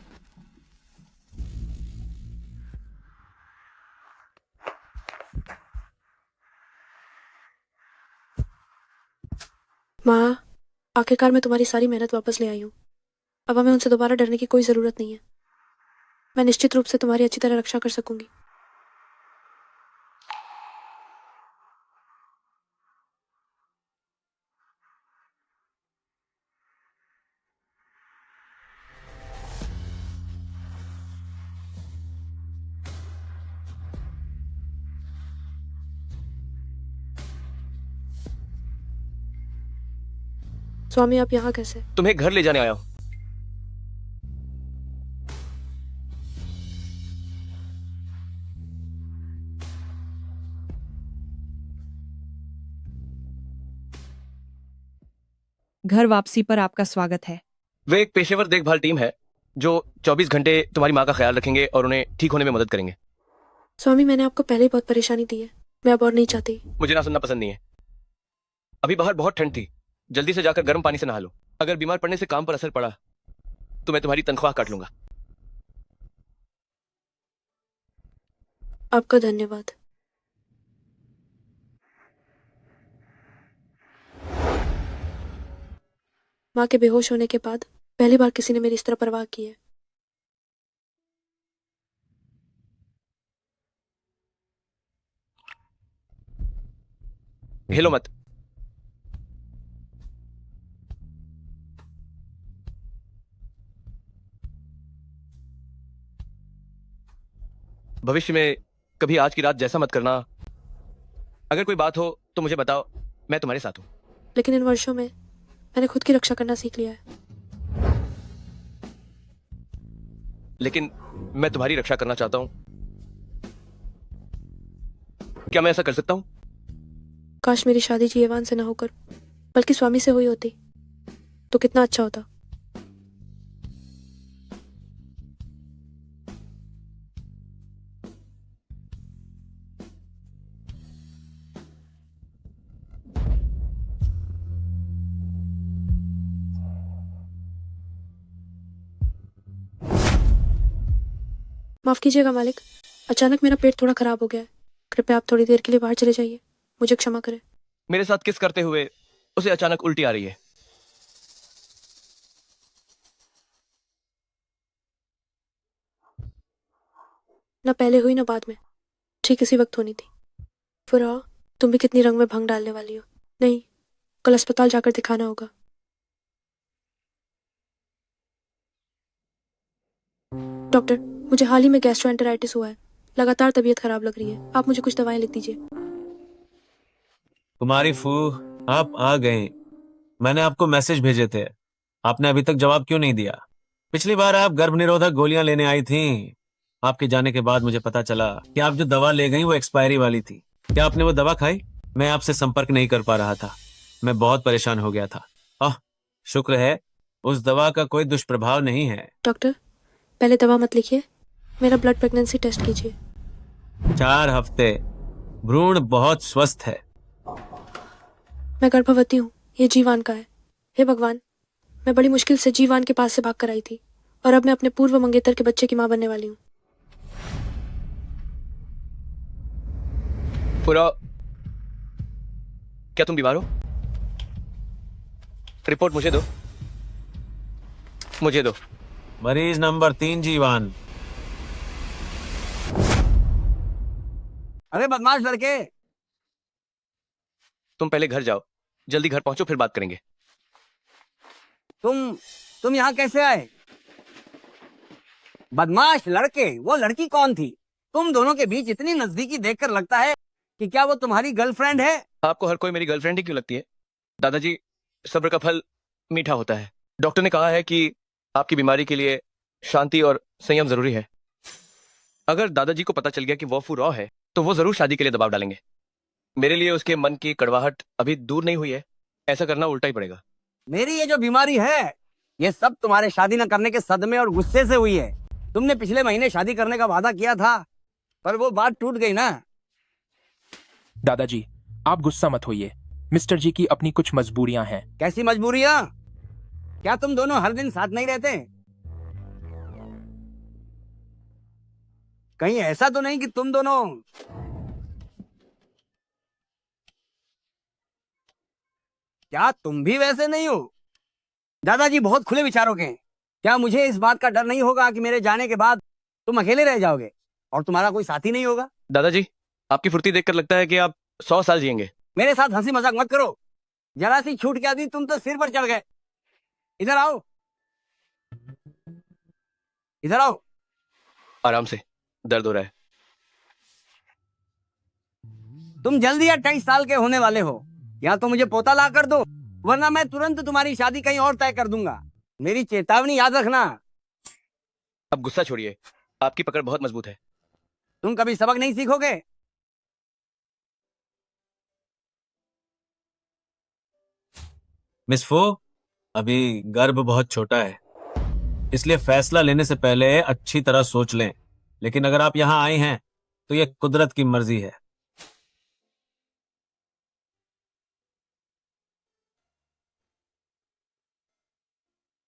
माँ, आखिरकार मैं तुम्हारी सारी मेहनत वापस ले आई हूँ। अब हमें उनसे दोबारा डरने की कोई जरूरत नहीं है। मैं निश्चित रूप से तुम्हारी अच्छी तरह रक्षा कर सकूंगी। स्वामी, आप यहाँ कैसे? तुम्हें घर ले जाने आया हूँ। घर वापसी पर आपका स्वागत है। वे एक पेशेवर देखभाल टीम है जो 24 घंटे तुम्हारी माँ का ख्याल रखेंगे और उन्हें ठीक होने में मदद करेंगे। स्वामी, मैंने आपको पहले ही बहुत परेशानी दी है। मैं अब और नहीं चाहती। मुझे ना सुनना पसंद नहीं है। अभी बाहर बहुत ठंड थी। जल्दी से जाकर गर्म पानी से नहा लो। अगर बीमार पड़ने से काम पर असर पड़ा तो मैं तुम्हारी तनख्वाह काट लूंगा। आपका धन्यवाद। माँ के बेहोश होने के बाद पहली बार किसी ने मेरी इस तरह परवाह की है। हिलो मत। भविष्य में कभी आज की रात जैसा मत करना। अगर कोई बात हो तो मुझे बताओ, मैं तुम्हारे साथ हूं। लेकिन इन वर्षों में मैंने खुद की रक्षा करना सीख लिया है। लेकिन मैं तुम्हारी रक्षा करना चाहता हूं। क्या मैं ऐसा कर सकता हूं? काश मेरी शादी जीवान से न होकर बल्कि स्वामी से हुई होती तो कितना अच्छा होता। माफ कीजिएगा मालिक, अचानक मेरा पेट थोड़ा खराब हो गया है। कृपया आप थोड़ी देर के लिए बाहर चले जाइए, मुझे क्षमा करें। मेरे साथ किस करते हुए उसे अचानक उल्टी आ रही है। ना पहले हुई ना बाद में, ठीक इसी वक्त होनी थी। फुरा, तुम भी कितनी रंग में भंग डालने वाली हो। नहीं, कल अस्पताल जाकर दिखाना होगा। डॉक्टर, मुझे हाल ही में गैस्ट्रोएंटेराइटिस हुआ है, लगातार तबीयत खराब लग रही है। आप मुझे कुछ दवाएं लिख दीजिए। कुमारी फू, आप आ गए। मैंने आपको मैसेज भेजे थे, आपने अभी तक जवाब क्यों नहीं दिया? पिछली बार आप गर्भ निरोधक गोलियां लेने आई थीं। आपके जाने के बाद मुझे पता चला कि आप जो दवा ले गई वो एक्सपायरी वाली थी। क्या आपने वो दवा खाई? मैं आपसे संपर्क नहीं कर पा रहा था, मैं बहुत परेशान हो गया था। शुक्र है उस दवा का कोई दुष्प्रभाव नहीं है। डॉक्टर, पहले दवा मत लिखिए, मेरा ब्लड प्रेगनेंसी टेस्ट कीजिए। 4 हफ्ते, भ्रूण बहुत स्वस्थ है। मैं गर्भवती हूँ, ये जीवान का है। हे भगवान, मैं बड़ी मुश्किल से जीवान के पास से भाग कर आई थी और अब मैं अपने पूर्व मंगेतर के बच्चे की मां बनने वाली हूँ। पूरा, क्या तुम बीमार हो? रिपोर्ट मुझे दो, मुझे दो। मरीज नंबर 3 जीवान। अरे बदमाश लड़के, तुम पहले घर जाओ, जल्दी घर पहुंचो, फिर बात करेंगे। तुम यहाँ कैसे आए? बदमाश लड़के, वो लड़की कौन थी? तुम दोनों के बीच इतनी नजदीकी देखकर लगता है कि क्या वो तुम्हारी गर्लफ्रेंड है? आपको हर कोई मेरी गर्लफ्रेंड ही क्यों लगती है? दादाजी, सब्र का फल मीठा होता है। डॉक्टर ने कहा है कि आपकी बीमारी के लिए शांति और संयम जरूरी है। अगर दादाजी को पता चल गया कि वो फू रॉ है तो वो जरूर शादी के लिए दबाव डालेंगे। मेरे लिए उसके मन की कड़वाहट अभी दूर नहीं हुई है, ऐसा करना उल्टा ही पड़ेगा। मेरी ये जो बीमारी है, ये सब तुम्हारे शादी न करने के सदमे और गुस्से से हुई है। तुमने पिछले महीने शादी करने का वादा किया था, पर वो बात टूट गई ना। दादाजी, आप गुस्सा मत होइए। मिस्टर जी की अपनी कुछ मजबूरियां हैं। कैसी मजबूरियां? क्या तुम दोनों हर दिन साथ नहीं रहते? कहीं ऐसा तो नहीं कि तुम दोनों क्या तुम भी वैसे नहीं हो? दादाजी बहुत खुले विचारों के हैं। क्या मुझे इस बात का डर नहीं होगा कि मेरे जाने के बाद तुम अकेले रह जाओगे और तुम्हारा कोई साथी नहीं होगा? दादाजी, आपकी फुर्ती देखकर लगता है कि आप 100 साल जिएंगे। मेरे साथ हंसी मजाक मत करो। जरा सी छूट क्या दी, तुम तो सिर पर चढ़ गए। इधर आओ, इधर आओ। आराम से, दर्द हो रहा है। तुम जल्दी 28 साल के होने वाले हो। या तो मुझे पोता ला कर दो, वरना मैं तुरंत तुम्हारी शादी कहीं और तय कर दूंगा। मेरी चेतावनी याद रखना। अब गुस्सा छोड़िए, आपकी पकड़ बहुत मजबूत है। तुम कभी सबक नहीं सीखोगे। मिस फो, अभी गर्भ बहुत छोटा है, इसलिए फैसला लेने से पहले अच्छी तरह सोच लें। लेकिन अगर आप यहाँ आए हैं तो ये कुदरत की मर्जी है।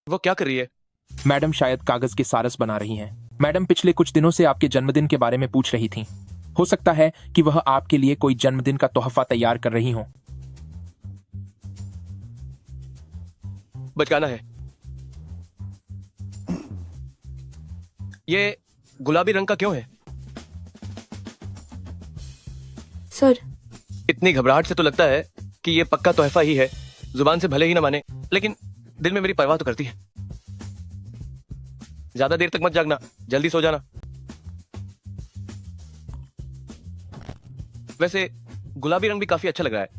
वो क्या कर रही है? मैडम शायद कागज के सारस बना रही हैं। मैडम पिछले कुछ दिनों से आपके जन्मदिन के बारे में पूछ रही थीं। हो सकता है कि वह आपके लिए कोई जन्मदिन का तोहफा तैयार कर रही हों। बचकाना है। ये गुलाबी रंग का क्यों है? सर, इतनी घबराहट से तो लगता है कि ये पक्का तोहफा ही है। जुबान से भले ही ना माने, लेकिन दिल में मेरी परवाह तो करती है। ज्यादा देर तक मत जागना, जल्दी सो जाना। वैसे गुलाबी रंग भी काफी अच्छा लग रहा है।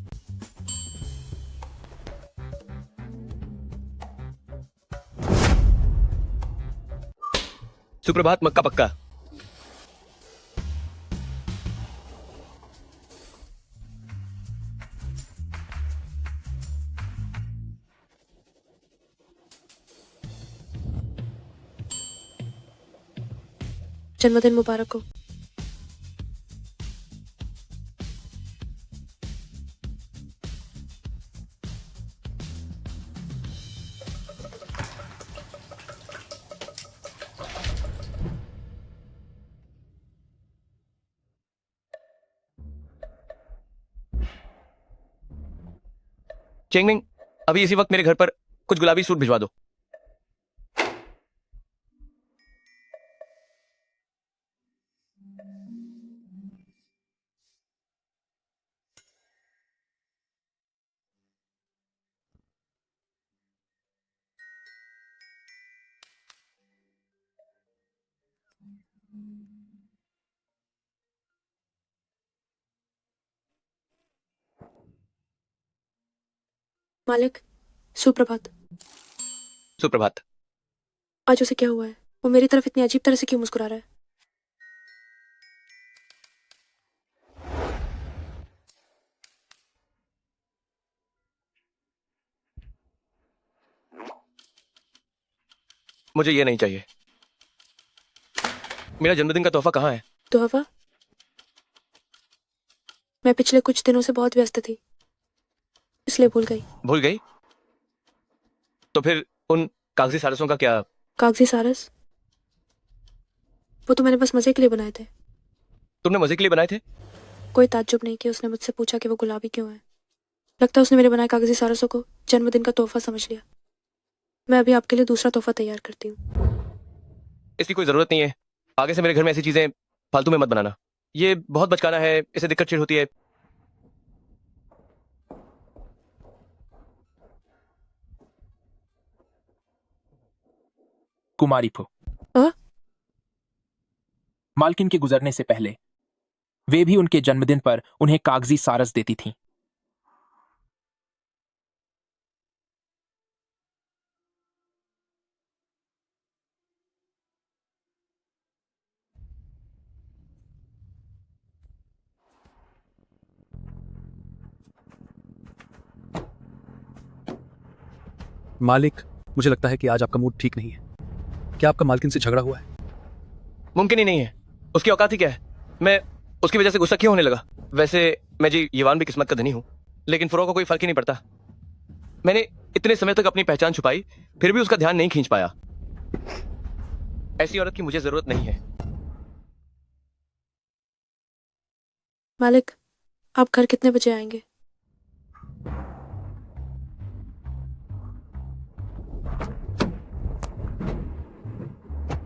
सुप्रभात मक्का पक्का। जन्मदिन मुबारक हो। चेंगमिंग, अभी इसी वक्त मेरे घर पर कुछ गुलाबी सूट भिजवा दो। मालिक, सुप्रभात। सुप्रभात। आज उसे क्या हुआ है? वो मेरी तरफ इतनी अजीब तरह से क्यों मुस्कुरा रहा है? मुझे ये नहीं चाहिए। मेरा जन्मदिन का तोहफा कहाँ है? तोहफा? मैं पिछले कुछ दिनों से बहुत व्यस्त थी, इसलिए भूल गई। भूल गई? तो फिर उन कागजी सारसों का क्या? कागजी सारस? वो तो मैंने बस मजे के लिए बनाए थे। तुमने मजे के लिए बनाए थे? कोई ताज्जुब नहीं कि उसने मुझसे पूछा कि वो गुलाबी क्यों है। लगता है उसने मेरे बनाए कागजी सारसों को जन्मदिन का तोहफा समझ लिया। मैं अभी आपके लिए दूसरा तोहफा तैयार करती हूँ। इसकी कोई जरूरत नहीं है। आगे से मेरे घर में ऐसी चीजें फालतू में मत बनाना। ये बहुत बचकाना है, इससे दिक्कत चिड़ होती है। कुमारी फो। मालकिन के गुजरने से पहले वे भी उनके जन्मदिन पर उन्हें कागजी सारस देती थीं। मालिक, मुझे लगता है कि आज आपका मूड ठीक नहीं है। क्या आपका मालकिन से झगड़ा हुआ है? मुमकिन ही नहीं है। उसकी औकात ही क्या है? मैं उसकी वजह से गुस्सा क्यों होने लगा? वैसे मैं जी यवान भी किस्मत का धनी हूं, लेकिन फुरो को कोई फर्क ही नहीं पड़ता। मैंने इतने समय तक अपनी पहचान छुपाई, फिर भी उसका ध्यान नहीं खींच पाया। ऐसी औरत की मुझे जरूरत नहीं है। मालिक, आप घर कितने बजे आएंगे?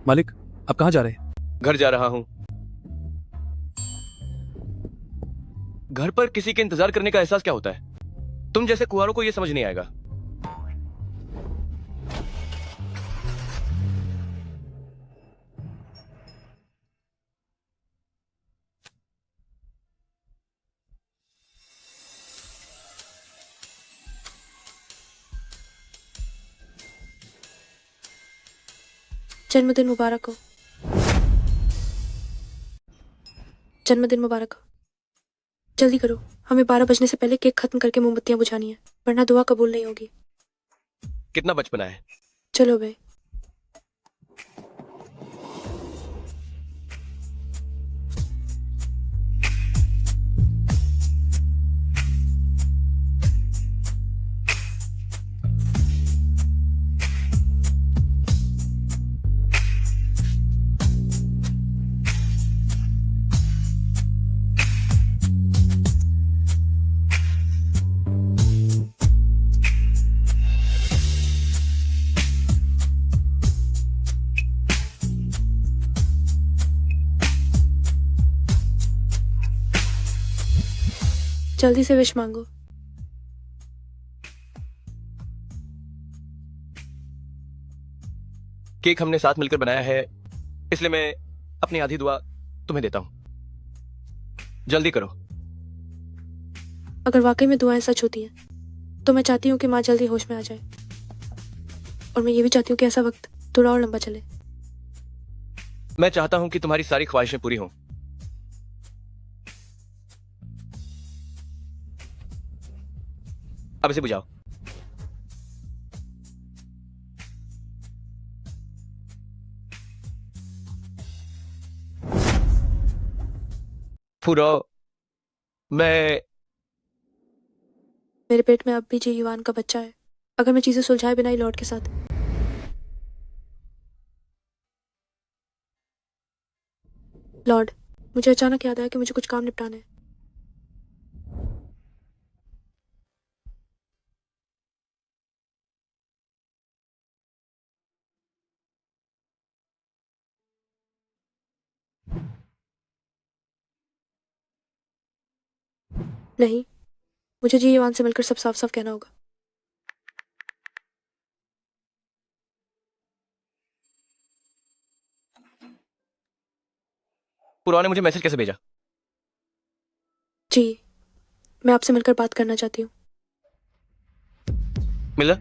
मालिक, आप कहाँ जा रहे हैं? घर जा रहा हूं। घर पर किसी के इंतजार करने का एहसास क्या होता है? तुम जैसे कुंवारों को यह समझ नहीं आएगा। जन्मदिन मुबारक हो। जन्मदिन मुबारक हो। जल्दी करो, हमें 12 बजने से पहले केक खत्म करके मोमबत्तियां बुझानी है, वरना दुआ कबूल नहीं होगी। कितना बचपना है। चलो भाई। जल्दी से विश मांगो। केक हमने साथ मिलकर बनाया है, इसलिए मैं अपनी आधी दुआ तुम्हें देता हूं। जल्दी करो। अगर वाकई में दुआएं सच होती हैं, तो मैं चाहती हूँ कि माँ जल्दी होश में आ जाए, और मैं ये भी चाहती हूँ कि ऐसा वक्त थोड़ा और लंबा चले। मैं चाहता हूं कि तुम्हारी सारी ख्वाहिशें पूरी हों। अब इसे बुझाओ। फुरो, मैं मेरे पेट में अब भी जी युवान का बच्चा है। अगर मैं चीजें सुलझाए बिना ही लॉर्ड के साथ। लॉर्ड, मुझे अचानक याद आया कि मुझे कुछ काम निपटाना है। नहीं, मुझे जी ईवान से मिलकर सब साफ साफ कहना होगा। पुरवा ने मुझे मैसेज कैसे भेजा? जी, मैं आपसे मिलकर बात करना चाहती हूँ। मिला?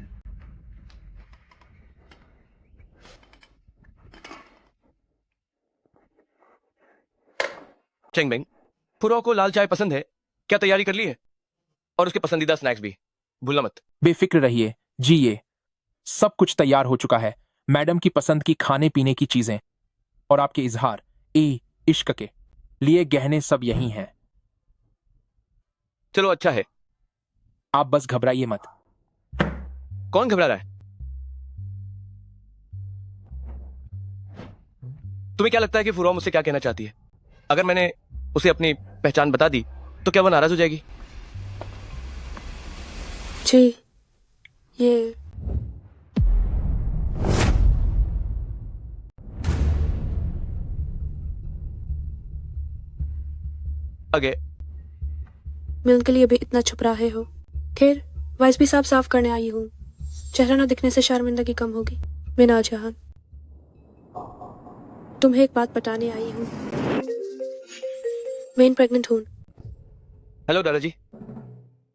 चेंगबेंग, पुरवा को लाल चाय पसंद है, क्या तैयारी कर ली है? और उसके पसंदीदा स्नैक्स भी भूलना मत। बेफिक्र रहिए, जिए। सब कुछ तैयार हो चुका है। मैडम की पसंद की खाने पीने की चीजें और आपके इजहार इश्क के लिए गहने सब यही हैं। चलो अच्छा है। आप बस घबराइए मत। कौन घबरा रहा है? तुम्हें क्या लगता है कि फुरवा मुझसे क्या कहना चाहती है? अगर मैंने उसे अपनी पहचान बता दी तो क्या वो नाराज हो जाएगी? जी, ये आगे मैं उनके लिए भी इतना छुप रहे हो। खैर, वॉइस भी साफ साफ करने आई हूँ। चेहरा ना दिखने से शर्मिंदगी कम होगी। मैं नाजहान, तुम्हें एक बात बताने आई हूँ। मैं प्रेग्नेंट हूँ। हेलो दादाजी।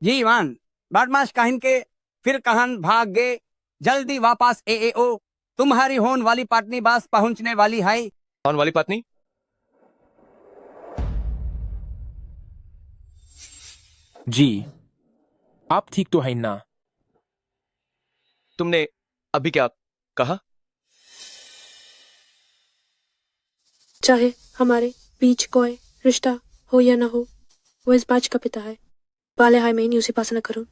जी ईवान, बदमाश काहिन के फिर कहन भाग गए। जल्दी वापस एएओ। तुम्हारी होन वाली पत्नी बस पहुंचने वाली है। कौन वाली पत्नी? जी, आप ठीक तो हैं ना? तुमने अभी क्या कहा? चाहे हमारे बीच कोई रिश्ता हो या ना हो, वो इस बाच का पिता है। वाले हाय मैं उसे पसंद करूं,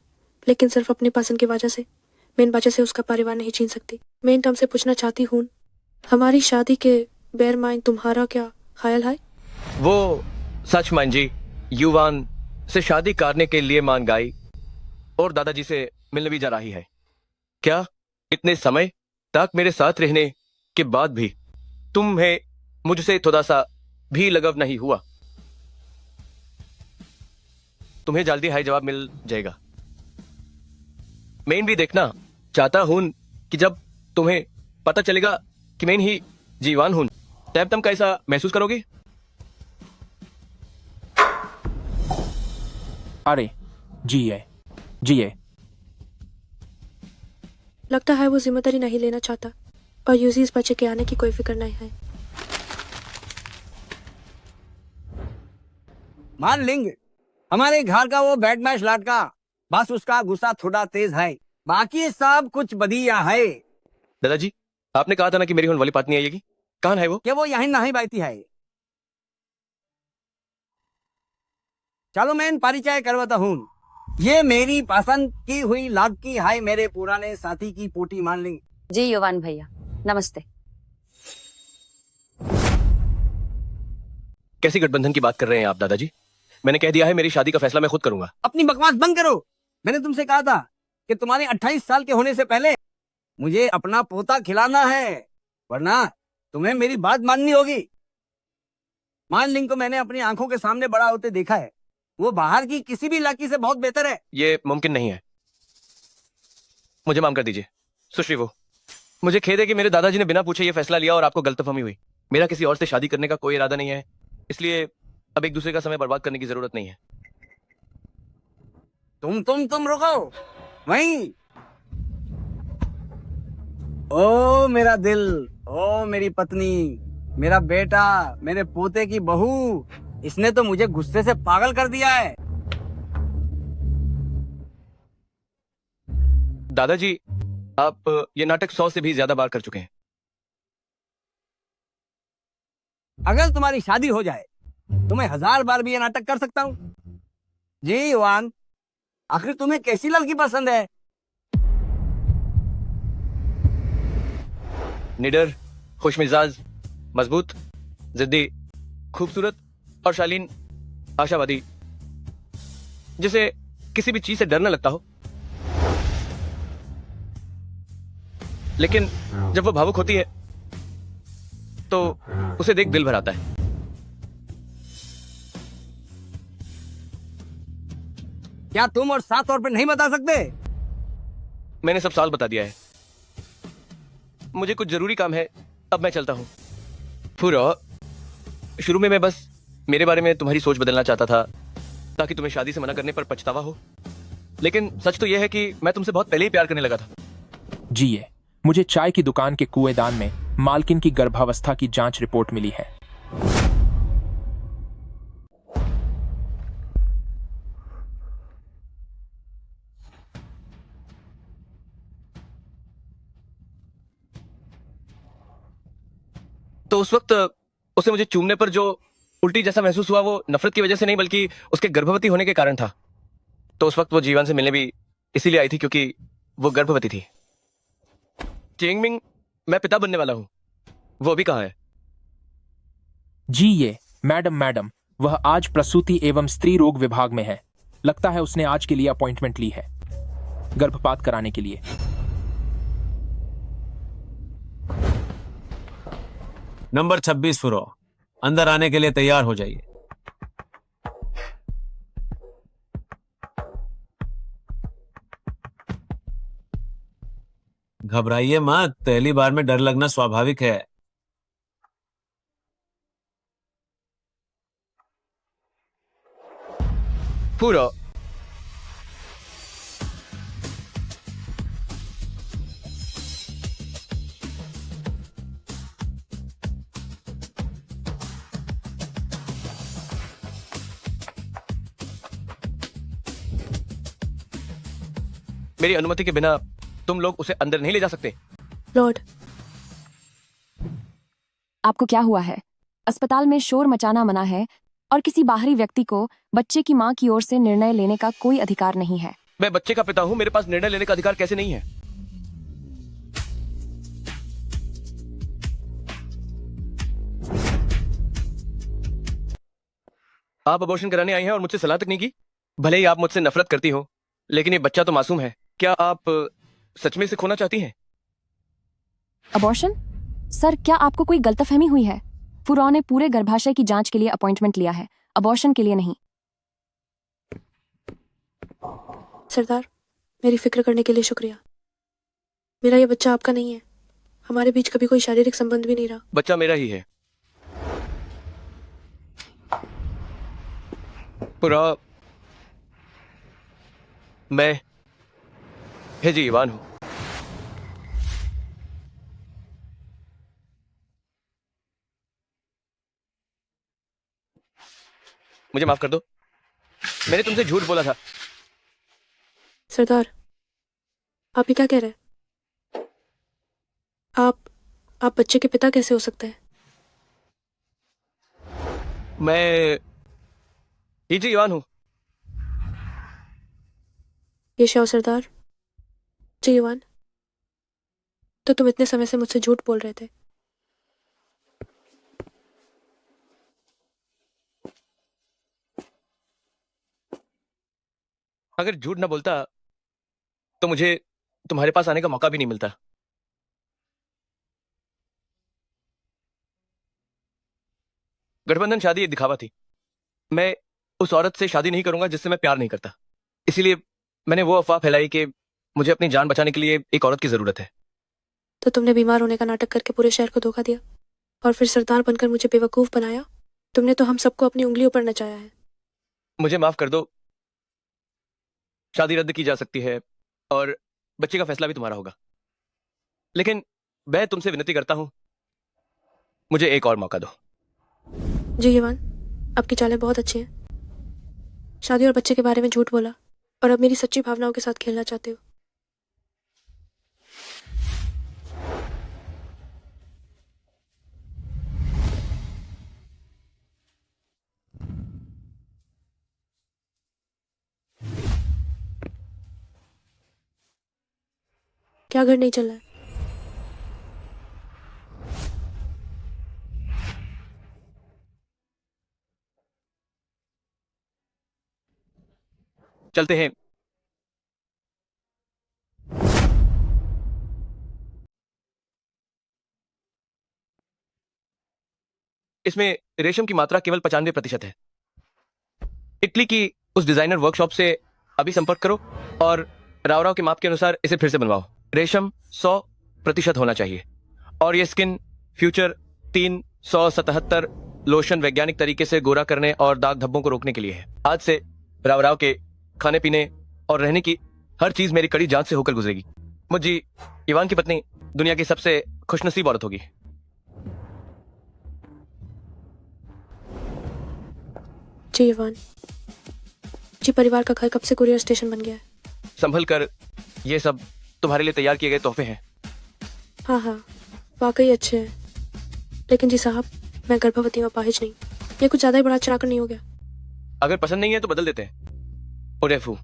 लेकिन सिर्फ अपनी पसंद की वजह से मैं इन वजह से उसका परिवार नहीं छीन सकती। मैं तुमसे पूछना चाहती हूँ, हमारी शादी के बैर माइन तुम्हारा क्या ख्याल है? वो सच मान जी युवान से शादी करने के लिए मान गई और दादाजी से मिलने भी जा रही है। क्या इतने समय तक मेरे साथ रहने के बाद भी तुम्हें मुझसे थोड़ा सा भी लगाव नहीं हुआ? तुम्हें जल्दी हाई जवाब मिल जाएगा। मैं भी देखना चाहता हूं कि जब तुम्हें पता चलेगा कि मैं ही जीवान हूं तब तुम कैसा महसूस करोगे? अरे जिए जिए। लगता है वो जिम्मेदारी नहीं लेना चाहता और यूजी इस बच्चे के आने की कोई फिक्र नहीं है। मान लेंगे हमारे घर का वो बैडमैश लड़का, बस उसका गुस्सा थोड़ा तेज है, बाकी सब कुछ बढ़िया है। दादाजी, आपने कहा था ना कि मेरी होने वाली पत्नी आएगी। कहाँ है वो? क्या वो यहीं नहीं बैठी है? चलो मैं परिचय करवाता हूँ। ये मेरी पसंद की हुई लड़की है, मेरे पुराने साथी की पोटी मान लेंगे। जी युवान भैया, नमस्ते। कैसी गठबंधन की बात कर रहे हैं आप दादाजी? मैंने कह दिया है मेरी शादी का फैसला मैं खुद करूंगा। अपनी बकवास बंद करो। मैंने तुमसे कहा था कि तुम्हारे 28 साल के होने से पहले मुझे अपना पोता खिलाना है, वरना तुम्हें मेरी बात माननी होगी। मानलिंग को मैंने अपनी आंखों के सामने बड़ा होते देखा है। वो बाहर की किसी भी लड़की से बहुत बेहतर है। ये मुमकिन नहीं है। मुझे माफ कर दीजिए सुश्री। वो मुझे खेद है कि मेरे दादाजी ने बिना पूछे ये फैसला लिया और आपको गलतफहमी हुई। मेरा किसी और से शादी करने का कोई इरादा नहीं है, इसलिए अब एक दूसरे का समय बर्बाद करने की जरूरत नहीं है। तुम रुको वहीं। ओ मेरा दिल, ओ मेरी पत्नी, मेरा बेटा, मेरे पोते की बहू, इसने तो मुझे गुस्से से पागल कर दिया है। दादाजी, आप ये नाटक 100 से भी ज्यादा बार कर चुके हैं। अगर तुम्हारी शादी हो जाए तो मैं 1000 बार भी ये नाटक कर सकता हूँ। जी युवान, आखिर तुम्हें कैसी लड़की पसंद है? निडर, खुशमिजाज, मजबूत, जिद्दी, खूबसूरत और शालीन, आशावादी, जिसे किसी भी चीज से डर न लगता हो। लेकिन जब वो भावुक होती है तो उसे देख दिल भर आता है। क्या तुम और साफ तौर पे नहीं बता सकते? मैंने सब साल बता दिया है। मुझे कुछ जरूरी काम है, अब मैं चलता हूँ। फूरा, शुरू में मैं बस मेरे बारे में तुम्हारी सोच बदलना चाहता था ताकि तुम्हें शादी से मना करने पर पछतावा हो, लेकिन सच तो यह है कि मैं तुमसे बहुत पहले ही प्यार करने लगा था। जी ये मुझे चाय की दुकान के कुएदान में मालकिन की गर्भावस्था की जांच रिपोर्ट मिली है। तो उस वक्त उसे मुझे चूमने पर जो उल्टी जैसा महसूस हुआ वो नफरत की वजह से नहीं बल्कि उसके गर्भवती होने के कारण था। तो उस वक्त वो जीवन से मिलने भी इसीलिए आई थी क्योंकि वो गर्भवती थी। चेंगमिंग, मैं पिता बनने वाला हूं। वो अभी कहाँ है? जी ये मैडम वह आज प्रसूति एवं स्त्री रोग विभाग में है। लगता है उसने आज के लिए अपॉइंटमेंट ली है गर्भपात कराने के लिए। नंबर 26 फुरो, अंदर आने के लिए तैयार हो जाइए। घबराइए मत, पहली बार में डर लगना स्वाभाविक है। फूरा, मेरी अनुमति के बिना तुम लोग उसे अंदर नहीं ले जा सकते। लॉर्ड, आपको क्या हुआ है? अस्पताल में शोर मचाना मना है और किसी बाहरी व्यक्ति को बच्चे की मां की ओर से निर्णय लेने का कोई अधिकार नहीं है। मैं बच्चे का पिता हूं, मेरे पास निर्णय लेने का अधिकार कैसे नहीं है? आप अबॉर्शन कराने आई हैं और मुझसे सलाह तक नहीं की। भले ही आप मुझसे नफरत करती हो, लेकिन ये बच्चा तो मासूम है। क्या आप सच में इसे खोना चाहती हैं? अबॉर्शन? सर, क्या आपको कोई गलतफहमी हुई है? फुरौ ने पूरे गर्भाशय की जांच के लिए अपॉइंटमेंट लिया है, अबॉर्शन के लिए नहीं। सरदार, मेरी फिक्र करने के लिए शुक्रिया। मेरा ये बच्चा आपका नहीं है। हमारे बीच कभी कोई शारीरिक संबंध भी नहीं रहा। बच्चा मेरा ही है। पूरा मैं हेजी ईवान हूं। मुझे माफ कर दो, मैंने तुमसे झूठ बोला था। सरदार, आप ये क्या कह रहे हैं? आप बच्चे के पिता कैसे हो सकते हैं? मैं हेजी ईवान हूं। ये शाह सरदार जी ईवान, तो तुम इतने समय से मुझसे झूठ बोल रहे थे। अगर झूठ ना बोलता तो मुझे तुम्हारे पास आने का मौका भी नहीं मिलता। गठबंधन शादी एक दिखावा थी। मैं उस औरत से शादी नहीं करूंगा जिससे मैं प्यार नहीं करता। इसीलिए मैंने वो अफवाह फैलाई कि मुझे अपनी जान बचाने के लिए एक औरत की जरूरत है। तो तुमने बीमार होने का नाटक करके पूरे शहर को धोखा दिया और फिर सरदार बनकर मुझे बेवकूफ बनाया। तुमने तो हम सबको अपनी उंगलियों पर नचाया है। मुझे माफ कर दो। शादी रद्द की जा सकती है और बच्चे का फैसला भी तुम्हारा होगा, लेकिन मैं तुमसे विनती करता हूं, मुझे एक और मौका दो। जी ईवान, आपकी चालें बहुत अच्छी हैं। शादी और बच्चे के बारे में झूठ बोला और अब मेरी सच्ची भावनाओं के साथ खेलना चाहते हो। क्या घर नहीं चल रहा है? चलते हैं। इसमें रेशम की मात्रा केवल 95% है। इटली की उस डिजाइनर वर्कशॉप से अभी संपर्क करो और राव के माप के अनुसार इसे फिर से बनवाओ। रेशम 100% होना चाहिए और ये स्किन फ्यूचर 377 लोशन वैज्ञानिक तरीके से गोरा करने और दाग धब्बों को रोकने के लिए है। आज से राव के खाने पीने और रहने की हर चीज मेरी कड़ी जांच से होकर गुजरेगी। मुझे इवान की पत्नी दुनिया की सबसे खुशनसीब औरत होगी। जी इवान जी, परिवार का घर कब से कुरियर स्टेशन बन गया है? संभल कर, ये सब तुम्हारे लिए तैयार किए गए तोहफे हैं। हाँ हाँ, वाकई अच्छे हैं। लेकिन जी साहब, मैं गर्भवती हूँ, अपाहिज नहीं। ये कुछ ज्यादा ही बड़ा चढ़ाकर नहीं हो गया? अगर पसंद नहीं है तो बदल देते हैं। ओरेफू,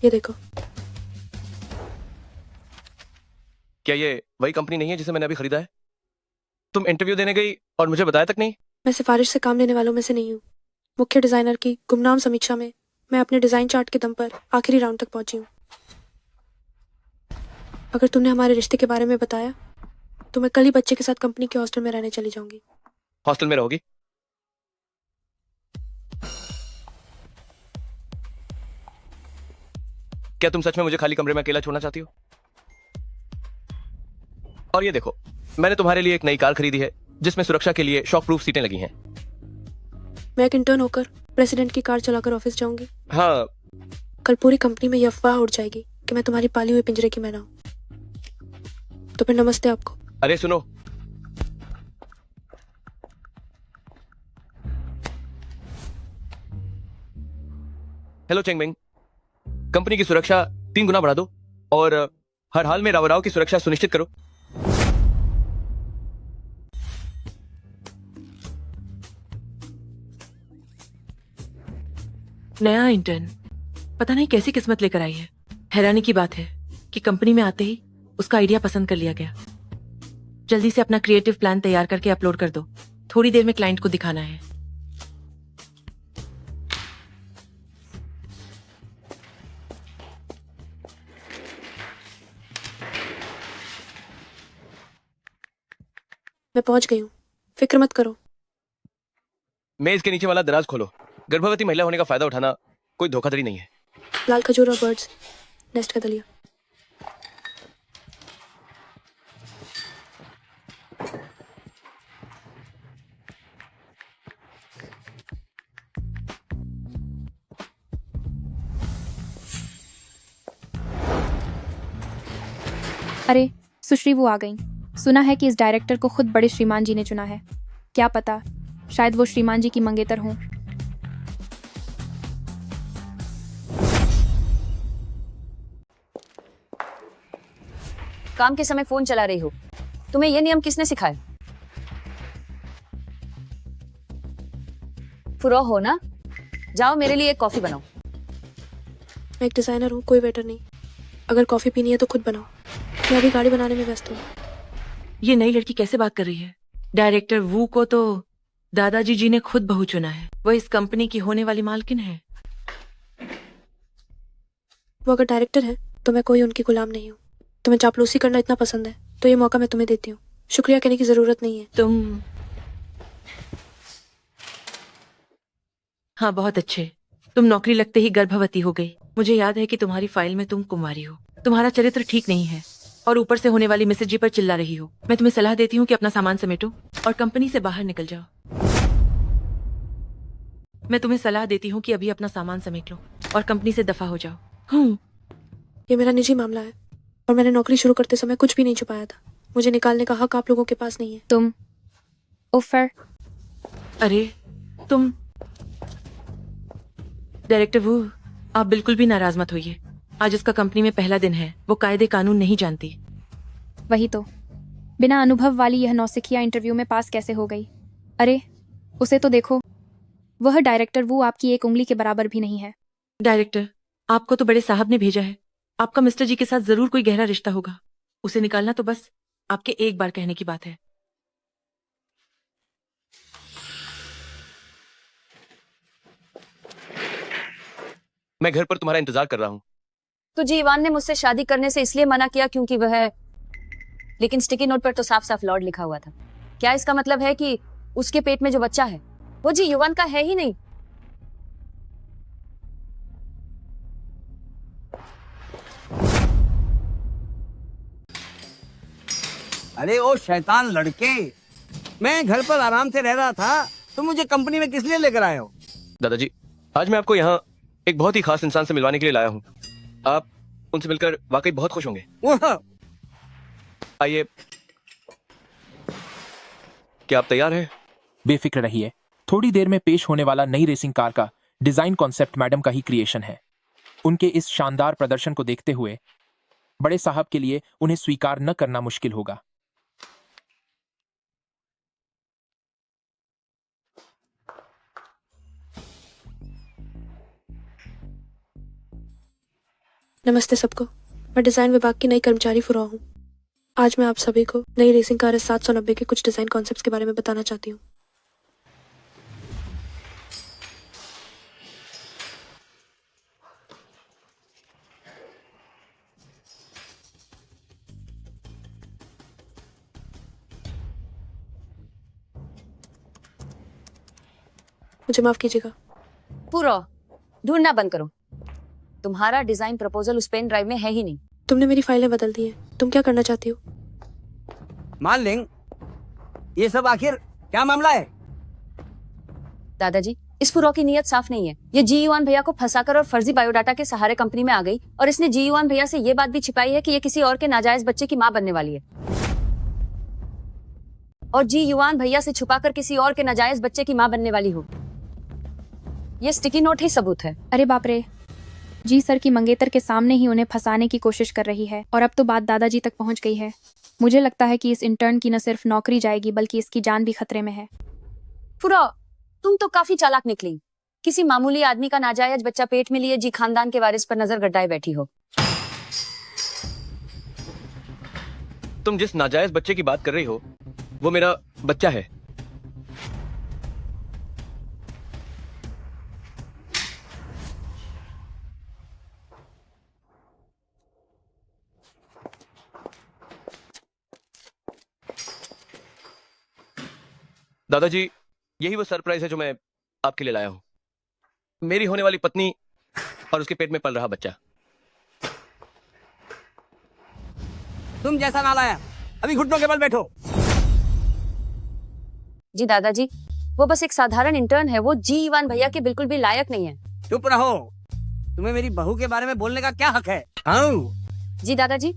ये देखो। क्या ये वही कंपनी नहीं है जिसे मैंने अभी खरीदा है? तुम इंटरव्यू देने गई और मुझे बताया तक नहीं? मैं सिफारिश से काम लेने वालों में से नहीं हूँ। मुख्य डिजाइनर की गुमनाम समीक्षा में मैं अपने डिजाइन चार्ट के दम पर आखिरी राउंड तक पहुंची हूँ। अगर तुमने हमारे रिश्ते के बारे में बताया तो मैं कल ही बच्चे के साथ कंपनी के हॉस्टल में रहने चली जाऊंगी। हॉस्टल में रहोगी? क्या तुम सच में मुझे खाली कमरे में अकेला छोड़ना चाहती हो? और ये देखो, मैंने तुम्हारे लिए एक नई कार खरीदी है जिसमें सुरक्षा के लिए शॉक प्रूफ सीटें लगी हैं। मैं एक इंटर्न होकर प्रेसिडेंट की कार चलाकर ऑफिस जाऊंगी। हाँ, कल पूरी कंपनी में यह अफवाह उड़ जाएगी कि मैं तुम्हारी पाली हुई पिंजरे की मैना हूँ। तो फिर नमस्ते आपको। अरे सुनो, हेलो चेंगमिंग, कंपनी की सुरक्षा 3 गुना बढ़ा दो और हर हाल में राव की सुरक्षा सुनिश्चित करो। नया इंटर्न पता नहीं कैसी किस्मत लेकर आई है। हैरानी की बात है कि कंपनी में आते ही उसका आइडिया पसंद कर लिया गया। जल्दी से अपना क्रिएटिव प्लान तैयार करके अपलोड कर दो। थोड़ी देर में क्लाइंट को दिखाना है। मैं पहुंच गई हूँ, फिक्र मत करो। मेज के नीचे वाला दराज खोलो। गर्भवती महिला होने का फायदा उठाना कोई धोखाधड़ी नहीं है। लाल खजूर और बर्ड्स नेस्ट का दलिया। अरे सुश्री, वो आ गई। सुना है कि इस डायरेक्टर को खुद बड़े श्रीमान जी ने चुना है। क्या पता, शायद वो श्रीमान जी की मंगेतर हों। काम के समय फोन चला रही हो? तुम्हें यह नियम किसने सिखाया? फुरो हो ना? जाओ मेरे लिए एक कॉफी बनाओ। मैं एक डिजाइनर हूँ, कोई वेटर नहीं। अगर कॉफी पीनी है तो खुद बनाओ। मैं अभी गाड़ी बनाने में व्यस्त हूँ। ये नई लड़की कैसे बात कर रही है? डायरेक्टर वू को तो दादाजी जी ने खुद बहू चुना है। वो इस कंपनी की होने वाली मालकिन है। वो अगर डायरेक्टर है तो मैं कोई उनकी गुलाम नहीं हूँ। तुम्हें चापलूसी करना इतना पसंद है तो ये मौका मैं तुम्हें देती हूँ। शुक्रिया कहने की जरूरत नहीं है। हाँ, बहुत अच्छे। तुम नौकरी लगते ही गर्भवती हो गई। मुझे याद है कि तुम्हारी फाइल में तुम कुंवारी हो। तुम्हारा चरित्र ठीक नहीं है और ऊपर से होने वाली मिसेज जी पर चिल्ला रही हो। मैं तुम्हें सलाह देती हूँ कि अपना सामान समेटो और कंपनी से बाहर निकल जाओ। मैं तुम्हें सलाह देती हूँ कि अभी अपना सामान समेट लो और कंपनी से दफा हो जाओ। ये मेरा निजी मामला है और मैंने नौकरी शुरू करते समय कुछ भी नहीं छुपाया था। मुझे निकालने का हक आप लोगों के पास नहीं है। तुम ओफर। अरे तुम डायरेक्टर वो, आप बिल्कुल भी नाराज मत होइए। आज उसका कंपनी में पहला दिन है। वो कायदे कानून नहीं जानती। वही तो, बिना अनुभव वाली यह नौसिखिया इंटरव्यू में पास कैसे हो गई? अरे उसे तो देखो, वह डायरेक्टर वो आपकी एक उंगली के बराबर भी नहीं है। डायरेक्टर, आपको तो बड़े साहब ने भेजा है। आपका मिस्टर जी के साथ जरूर कोई गहरा रिश्ता होगा। उसे निकालना तो बस आपके एक बार कहने की बात है। मैं घर पर तुम्हारा इंतजार कर रहा हूँ। तुझे इवान ने मुझसे शादी करने से इसलिए मना किया क्योंकि वह, लेकिन स्टिकी नोट पर तो साफ साफ लॉर्ड लिखा हुआ था। क्या इसका मतलब है कि उसके पेट में जो बच्चा है वो जी युवान का है ही नहीं? अरे ओ शैतान लड़के, मैं घर पर आराम से रह रहा था, तुम मुझे कंपनी में किस लिए लेकर आए हो? दादाजी, आज मैं आपको यहाँ एक बहुत ही खास इंसान से मिलवाने के लिए लाया हूँ। आप उनसे मिलकर वाकई बहुत खुश होंगे। आइए, क्या आप तैयार हैं? बेफिक्र रहिए, थोड़ी देर में पेश होने वाला नई रेसिंग कार का डिजाइन कॉन्सेप्ट मैडम का ही क्रिएशन है। उनके इस शानदार प्रदर्शन को देखते हुए बड़े साहब के लिए उन्हें स्वीकार न करना मुश्किल होगा। नमस्ते सबको, मैं डिज़ाइन विभाग की नई कर्मचारी फुरौ हूँ। आज मैं आप सभी को नई रेसिंग कार S790 के कुछ डिज़ाइन कॉन्सेप्ट्स के बारे में बताना चाहती हूँ। मुझे माफ कीजिएगा। पूरा ढूंढना बंद करो। तुम्हारा डिजाइन प्रपोजल उस पेन ड्राइव में है ही नहीं। तुमने मेरी फाइलें बदल दी हैं। तुम क्या करना चाहती हो? मालिंग, ये सब आखिर क्या मामला है? दादाजी, इस पुरो की नीयत साफ नहीं है। ये जी युआन भैया को फंसाकर और फर्जी बायोडाटा के सहारे कंपनी में आ गई और इसने जी युआन भैया से ये बात भी छिपाई है कि ये किसी और के नाजायज बच्चे की मां बनने वाली है। और जी युआन भैया से छुपाकर किसी और के नाजायज बच्चे की मां बनने वाली हो। ये स्टिकी नोट ही सबूत है। अरे बाप रे, जी सर की मंगेतर के सामने ही उन्हें फंसाने की कोशिश कर रही है और अब तो बात दादाजी तक पहुंच गई है। मुझे लगता है कि इस इंटर्न की न सिर्फ नौकरी जाएगी बल्कि इसकी जान भी खतरे में है। फुरा, तुम तो काफी चालाक निकली। किसी मामूली आदमी का नाजायज बच्चा पेट में लिए जी खानदान के वारिस पर नजर गड्ढाए बैठी हो। तुम जिस नाजायज बच्चे की बात कर रही हो वो मेरा बच्चा है। दादाजी, यही वो सरप्राइज है जो मैं आपके लिए लाया हूं। मेरी होने वाली पत्नी और उसके पेट में पल रहा बच्चा। तुम जैसा नालायक, अभी घुटनों के बल बैठो। जी दादाजी, वो बस एक साधारण इंटर्न है। वो जी युआन भैया के बिल्कुल भी लायक नहीं है। चुप रहो। तुम्हें मेरी बहू के बारे में बोलने का क्या हक है? हाँ जी दादाजी,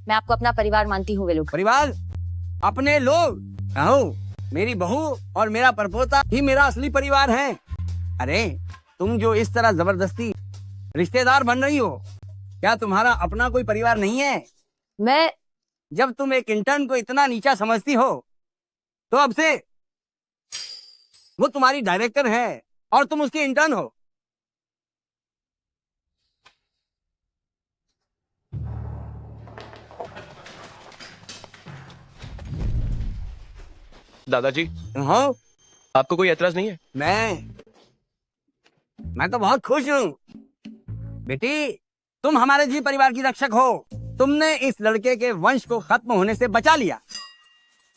मैं आपको अपना परिवार मानती हूँ। वे लोग परिवार, अपने लोग। हाँ, मेरी बहू और मेरा परपोता ही मेरा असली परिवार है। अरे तुम जो इस तरह जबरदस्ती रिश्तेदार बन रही हो, क्या तुम्हारा अपना कोई परिवार नहीं है? मैं जब तुम एक इंटर्न को इतना नीचा समझती हो तो अब से वो तुम्हारी डायरेक्टर है और तुम उसकी इंटर्न हो। दादाजी, हाँ, आपको कोई एतराज नहीं है? मैं तो बहुत खुश हूँ। बेटी, तुम हमारे जी परिवार की रक्षक हो। तुमने इस लड़के के वंश को खत्म होने से बचा लिया।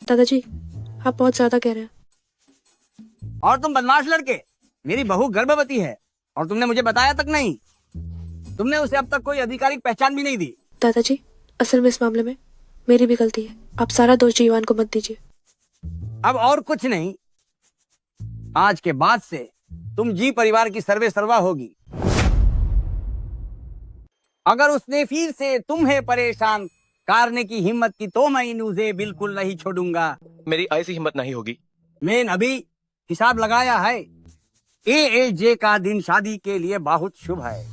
दादाजी, आप बहुत ज्यादा कह रहे हैं। और तुम बदमाश लड़के, मेरी बहू गर्भवती है और तुमने मुझे बताया तक नहीं। तुमने उसे अब तक कोई आधिकारिक पहचान भी नहीं दी। दादाजी, असल में इस मामले में मेरी भी गलती है। आप सारा दोष जी युआन को मत दीजिए। अब और कुछ नहीं, आज के बाद से तुम जी परिवार की सर्वे सर्वा होगी। अगर उसने फिर से तुम्हें परेशान करने की हिम्मत की तो मैं इन उसे बिल्कुल नहीं छोड़ूंगा। मेरी ऐसी हिम्मत नहीं होगी। मैंने अभी हिसाब लगाया है। AAJ का दिन शादी के लिए बहुत शुभ है।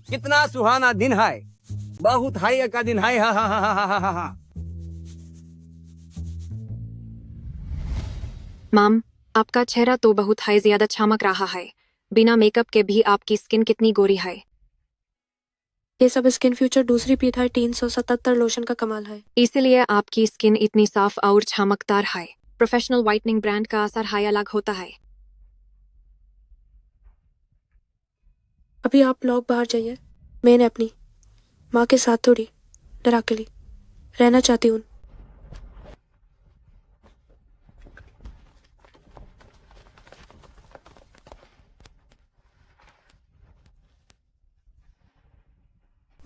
कितना सुहाना दिन है, बहुत हाई का दिन है। हा हा हा हा हा हा हा। मैम, आपका चेहरा तो बहुत हाई ज्यादा चमक रहा है। बिना मेकअप के भी आपकी स्किन कितनी गोरी है। ये सब स्किन फ्यूचर दूसरी पीथा 377 लोशन का कमाल है। इसीलिए आपकी स्किन इतनी साफ और चमकदार है। प्रोफेशनल व्हाइटनिंग ब्रांड का असर हाई अलग होता है। अभी आप लोग बाहर जाइए। मैंने अपनी माँ के साथ थोड़ी डराकली रहना चाहती हूँ।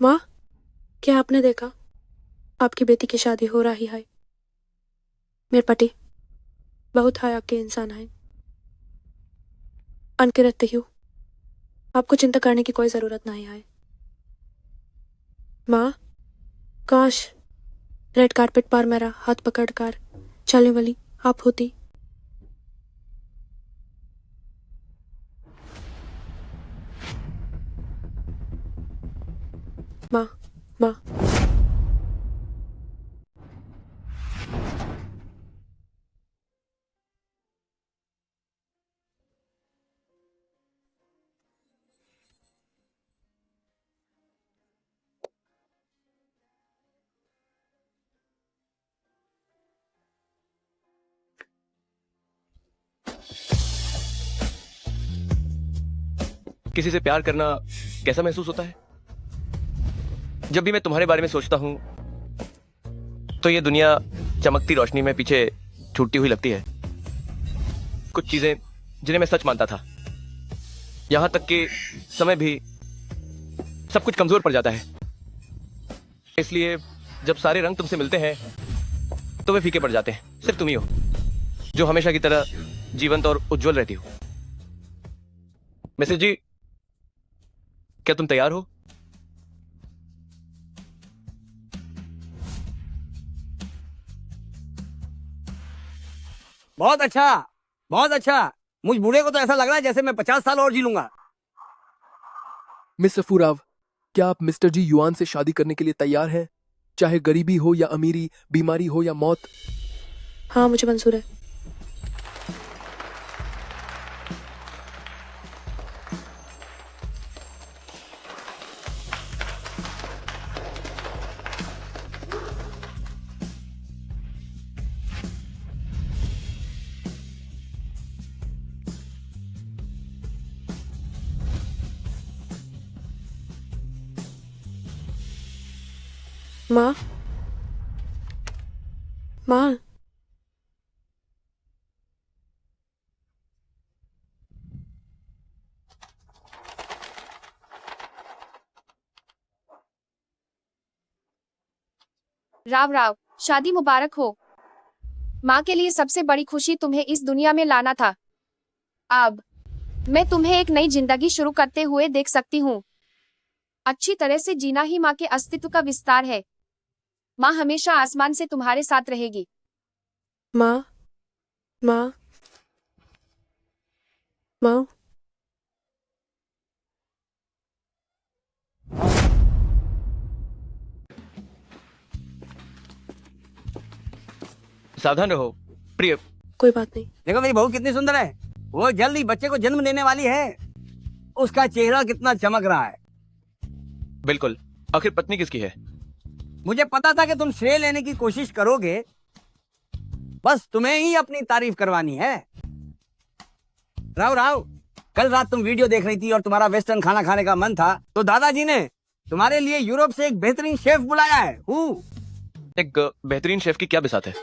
माँ, क्या आपने देखा? आपकी बेटी की शादी हो रही है। मेरे पति बहुत हया के इंसान हैं। अनकिरत हूँ, आपको चिंता करने की कोई जरूरत नहीं है। माँ, काश रेड कारपेट पर मेरा हाथ पकड़कर चलने वाली आप होती। माँ, माँ। किसी से प्यार करना कैसा महसूस होता है? जब भी मैं तुम्हारे बारे में सोचता हूं तो ये दुनिया चमकती रोशनी में पीछे छूटती हुई लगती है। कुछ चीजें जिन्हें मैं सच मानता था, यहां तक कि समय भी, सब कुछ कमजोर पड़ जाता है। इसलिए जब सारे रंग तुमसे मिलते हैं तो वे फीके पड़ जाते हैं। सिर्फ तुम ही हो जो हमेशा की तरह जीवंत और उज्जवल रहती हो। मिसेस जी, क्या तुम तैयार हो? बहुत अच्छा, बहुत अच्छा। मुझ बूढ़े को तो ऐसा लग रहा है जैसे मैं 50 साल और जी लूंगा। मिस्टर फुराव, क्या आप मिस्टर जी युआन से शादी करने के लिए तैयार हैं? चाहे गरीबी हो या अमीरी, बीमारी हो या मौत। हाँ, मुझे मंजूर है। माँ, माँ। राव राव, शादी मुबारक हो। माँ के लिए सबसे बड़ी खुशी तुम्हें इस दुनिया में लाना था। अब मैं तुम्हें एक नई जिंदगी शुरू करते हुए देख सकती हूँ। अच्छी तरह से जीना ही माँ के अस्तित्व का विस्तार है। माँ हमेशा आसमान से तुम्हारे साथ रहेगी। माँ, माँ, माँ। सावधान रहो प्रिय। कोई बात नहीं। देखो मेरी बहू कितनी सुंदर है। वो जल्द ही बच्चे को जन्म देने वाली है। उसका चेहरा कितना चमक रहा है। बिल्कुल। आखिर पत्नी किसकी है? मुझे पता था कि तुम श्रेय लेने की कोशिश करोगे। बस तुम्हें ही अपनी तारीफ करवानी है। राव राव, कल रात तुम वीडियो देख रही थी और तुम्हारा वेस्टर्न खाना खाने का मन था, तो दादाजी ने तुम्हारे लिए यूरोप से एक बेहतरीन शेफ बुलाया है। एक बेहतरीन शेफ की क्या बिसात है?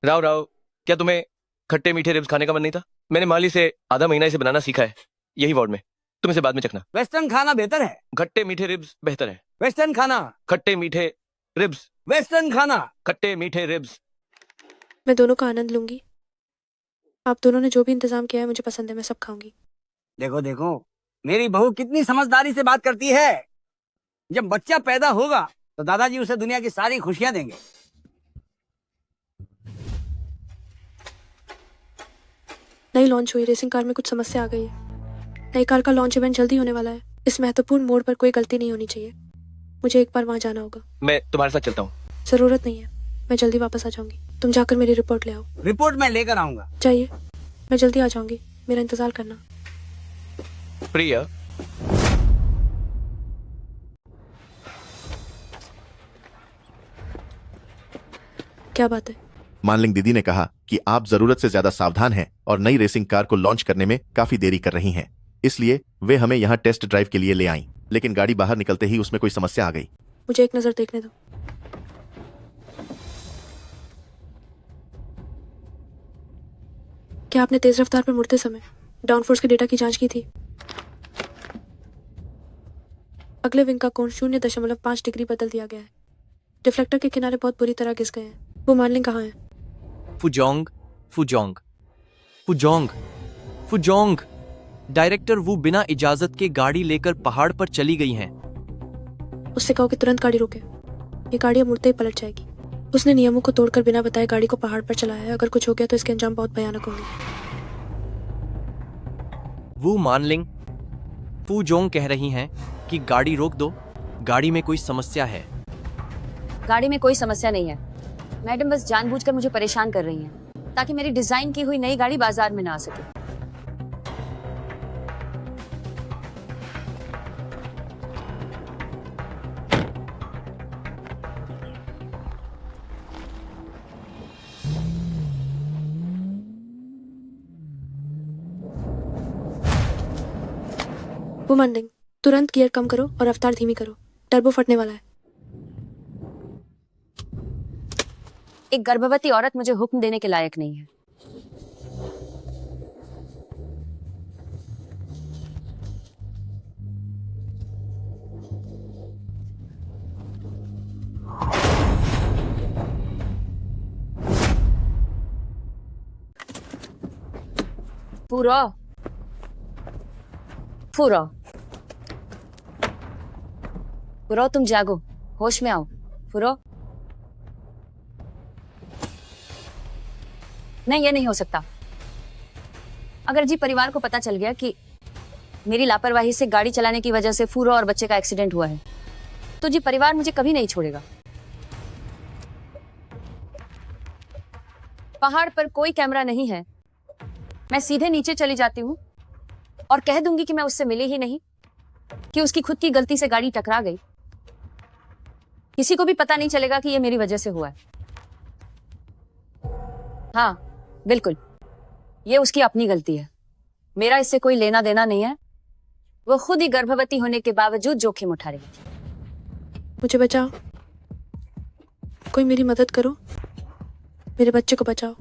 राव राव, क्या तुम्हें खट्टे मीठे रिब्स खाने का मन नहीं था? मैंने माली से आधा महीना इसे बनाना सीखा है, यही वार्ड में। तुम इसे बाद में चखना। वेस्टर्न खाना बेहतर है। खट्टे मीठे रिब्स बेहतर है। वेस्टर्न खाना, खट्टे मीठे रिब्स। वेस्टर्न खाना, खट्टे मीठे रिब्स। मैं दोनों का आनंद लूंगी। आप दोनों ने जो भी इंतजाम किया है मुझे पसंद है, मैं सब खाऊंगी। देखो देखो, मेरी बहू कितनी समझदारी से बात करती है। जब बच्चा पैदा होगा तो दादाजी उसे दुनिया की सारी खुशियां देंगे। नई लॉन्च हुई रेसिंग कार में कुछ समस्या आ गई है। नई कार का लॉन्च इवेंट जल्दी होने वाला है। इस महत्वपूर्ण मोड़ पर कोई गलती नहीं होनी चाहिए। मुझे एक बार वहां जाना होगा। मैं तुम्हारे साथ चलता हूँ। जरूरत नहीं है, मैं जल्दी वापस आ जाऊंगी। तुम जाकर मेरी रिपोर्ट ले आओ। रिपोर्ट मैं लेकर आऊंगा। चाहिए, मैं जल्दी आ जाऊंगी, मेरा इंतजार करना। प्रिया, क्या बात है? मानलिंग दीदी ने कहा कि आप जरूरत से ज्यादा सावधान हैं और नई रेसिंग कार को लॉन्च करने में काफी देरी कर रही हैं। इसलिए वे हमें यहाँ टेस्ट ड्राइव के लिए ले आईं, लेकिन गाड़ी बाहर निकलते ही उसमें कोई समस्या आ गई। मुझे एक नजर देखने दो। क्या आपने तेज रफ्तार पर मुड़ते समय डाउनफोर्स के डेटा की जांच की थी? अगले विंग का कोण 0.5 डिग्री बदल दिया गया है। डिफ्लेक्टर के किनारे बहुत बुरी तरह घिस गए हैं। वो मानलिंग कहाँ है? फुजोंग फुजोंग फुजोंग फुजोंग डायरेक्टर वो बिना इजाजत के गाड़ी लेकर पहाड़ पर चली गई हैं। उससे कहो कि तुरंत गाड़ी रोके, ये गाड़ी अब मुड़ते ही पलट जाएगी। उसने नियमों को तोड़कर बिना बताए गाड़ी को पहाड़ पर चलाया है। अगर कुछ हो गया तो इसके अंजाम बहुत भयानक होंगे। वो मानलिंग फुजोंग कह रही हैं कि गाड़ी रोक दो, गाड़ी में कोई समस्या है। गाड़ी में कोई समस्या नहीं है, मैडम बस जानबूझकर मुझे परेशान कर रही हैं ताकि मेरी डिजाइन की हुई नई गाड़ी बाजार में ना आ सके। वो मंडिंग, तुरंत गियर कम करो और रफ्तार धीमी करो, टर्बो फटने वाला है। एक गर्भवती औरत मुझे हुक्म देने के लायक नहीं है। पूरा पूरा पूरा तुम जागो, होश में आओ। पूरा नहीं, ये नहीं हो सकता। अगर जी परिवार को पता चल गया कि मेरी लापरवाही से गाड़ी चलाने की वजह से फूरो और बच्चे का एक्सीडेंट हुआ है, तो जी परिवार मुझे कभी नहीं छोड़ेगा। पहाड़ पर कोई कैमरा नहीं है, मैं सीधे नीचे चली जाती हूँ और कह दूंगी कि मैं उससे मिली ही नहीं, कि उसकी खुद की गलती से गाड़ी टकरा गई। किसी को भी पता नहीं चलेगा कि ये मेरी वजह से हुआ है। हाँ बिल्कुल, ये उसकी अपनी गलती है, मेरा इससे कोई लेना देना नहीं है। वो खुद ही गर्भवती होने के बावजूद जोखिम उठा रही थी। मुझे बचाओ, कोई मेरी मदद करो, मेरे बच्चे को बचाओ।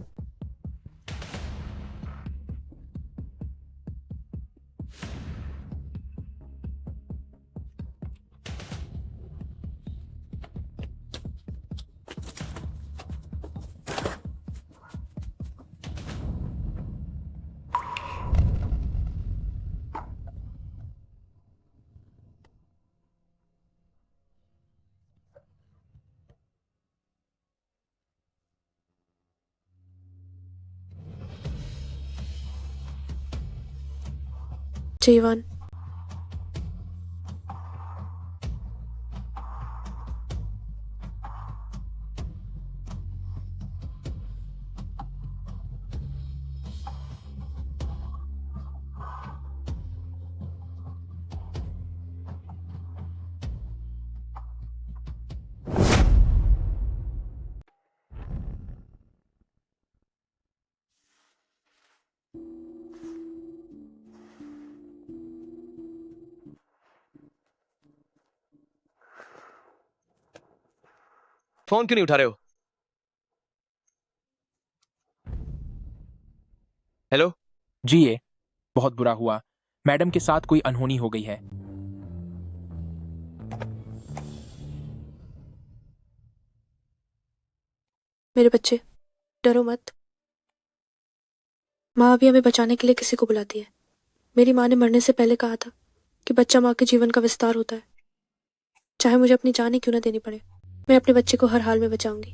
जीवन, फोन क्यों नहीं उठा रहे हो? हेलो जी, ये बहुत बुरा हुआ, मैडम के साथ कोई अनहोनी हो गई है। मेरे बच्चे, डरो मत। माँ अभी हमें बचाने के लिए किसी को बुलाती है। मेरी माँ ने मरने से पहले कहा था कि बच्चा माँ के जीवन का विस्तार होता है, चाहे मुझे अपनी जान ही क्यों ना देनी पड़े। मैं अपने बच्चे को हर हाल में बचाऊंगी।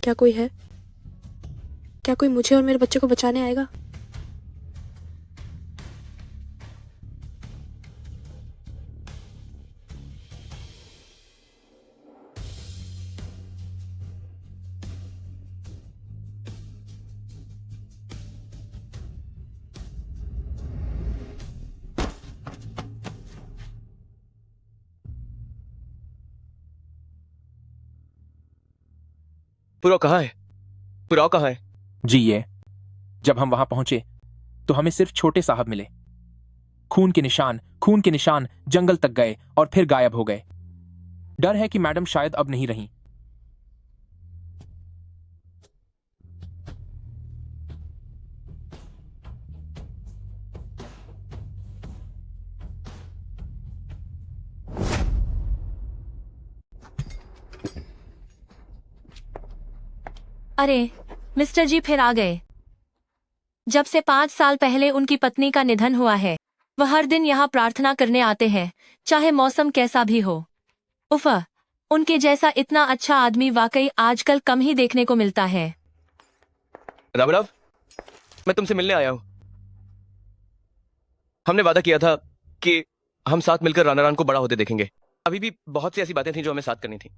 क्या कोई है? क्या कोई मुझे और मेरे बच्चे को बचाने आएगा? पुराव कहाँ है? पुराव कहाँ है? जी, ये जब हम वहां पहुंचे तो हमें सिर्फ छोटे साहब मिले। खून के निशान जंगल तक गए और फिर गायब हो गए। डर है कि मैडम शायद अब नहीं रहीं। अरे मिस्टर जी फिर आ गए। जब से 5 साल पहले उनकी पत्नी का निधन हुआ है, वह हर दिन यहाँ प्रार्थना करने आते हैं, चाहे मौसम कैसा भी हो। उफ़, उनके जैसा इतना अच्छा आदमी वाकई आजकल कम ही देखने को मिलता है। राम, मैं तुमसे मिलने आया हूं। हमने वादा किया था कि हम साथ मिलकर रानारान को बड़ा होते देखेंगे। अभी भी बहुत सी ऐसी बातें थी जो हमें साथ करनी थी।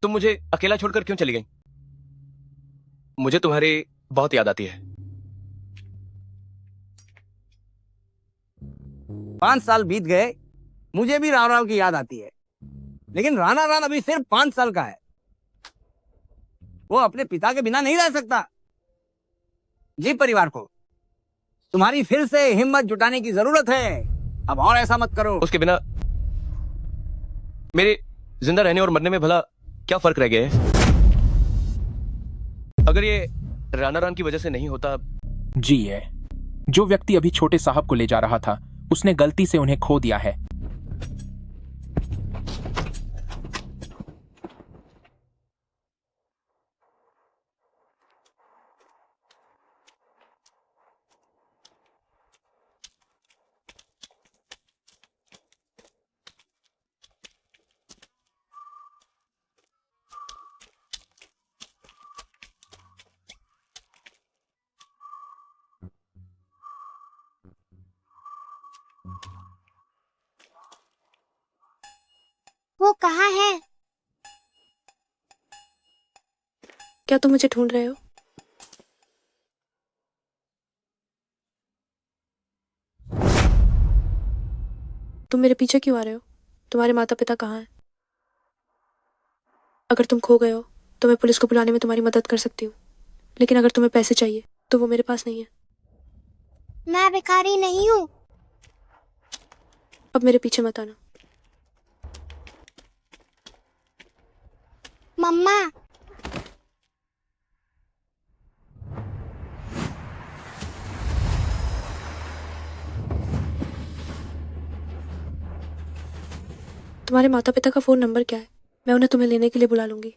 तुम मुझे अकेला छोड़कर क्यों चली गई? मुझे तुम्हारी बहुत याद आती है। 5 साल बीत गए, मुझे भी राव राव की याद आती है, लेकिन राणा रान अभी सिर्फ 5 साल का है। वो अपने पिता के बिना नहीं रह सकता। जी परिवार को तुम्हारी फिर से हिम्मत जुटाने की जरूरत है। अब और ऐसा मत करो। उसके बिना मेरे जिंदा रहने और मरने में भला क्या फर्क रह गया है? अगर ये रानारान की वजह से नहीं होता। जी है, जो व्यक्ति अभी छोटे साहब को ले जा रहा था, उसने गलती से उन्हें खो दिया है। वो कहाँ है? क्या तुम मुझे ढूंढ रहे हो? तुम मेरे पीछे क्यों आ रहे हो? तुम्हारे माता पिता कहाँ हैं? अगर तुम खो गए हो तो मैं पुलिस को बुलाने में तुम्हारी मदद कर सकती हूँ, लेकिन अगर तुम्हें पैसे चाहिए तो वो मेरे पास नहीं है। मैं भिखारी नहीं हूँ। अब मेरे पीछे मत आना। मम्मा, तुम्हारे माता पिता का फोन नंबर क्या है? मैं उन्हें तुम्हें लेने के लिए बुला लूंगी।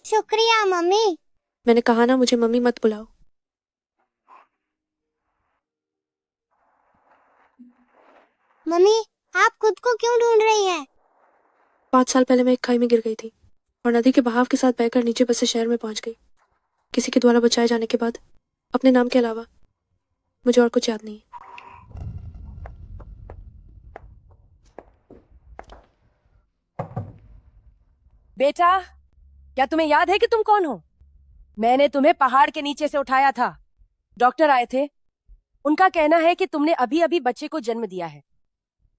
शुक्रिया मम्मी। मैंने कहा ना, मुझे मम्मी मत बुलाओ। मम्मी, आप खुद को क्यों ढूंढ रही हैं? 5 साल पहले मैं एक खाई में गिर गई थी और नदी के बहाव के साथ बहकर नीचे बसे शहर में पहुंच गई। किसी के द्वारा बचाए जाने के बाद अपने नाम के अलावा मुझे और कुछ याद नहीं। बेटा, क्या तुम्हें याद है कि तुम कौन हो? मैंने तुम्हें पहाड़ के नीचे से उठाया था। डॉक्टर आए थे। उनका कहना है कि तुमने अभी अभी बच्चे को जन्म दिया है।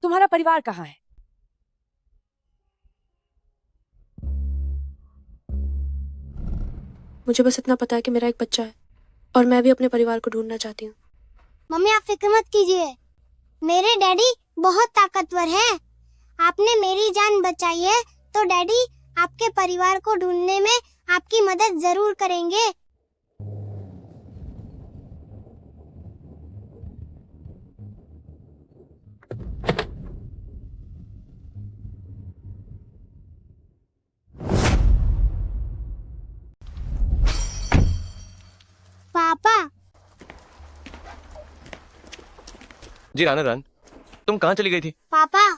तुम्हारा परिवार कहाँ है? मुझे बस इतना पता है कि मेरा एक बच्चा है और मैं भी अपने परिवार को ढूंढना चाहती हूँ। मम्मी, आप फिक्र मत कीजिए। मेरे डैडी बहुत ताकतवर हैं। आपने मेरी जान बचाई है तो डैडी आपके परिवार को ढूंढने में आपकी मदद जरूर करेंगे। पापा। जी रानारान, तुम कहाँ चली गई थी? पापा,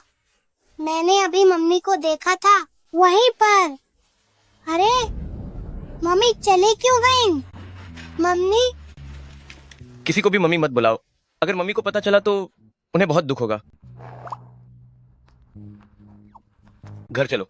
मैंने अभी मम्मी को देखा था वहीं पर। अरे मम्मी चले क्यों गई? मम्मी। किसी को भी मम्मी मत बुलाओ। अगर मम्मी को पता चला तो उन्हें बहुत दुख होगा। घर चलो।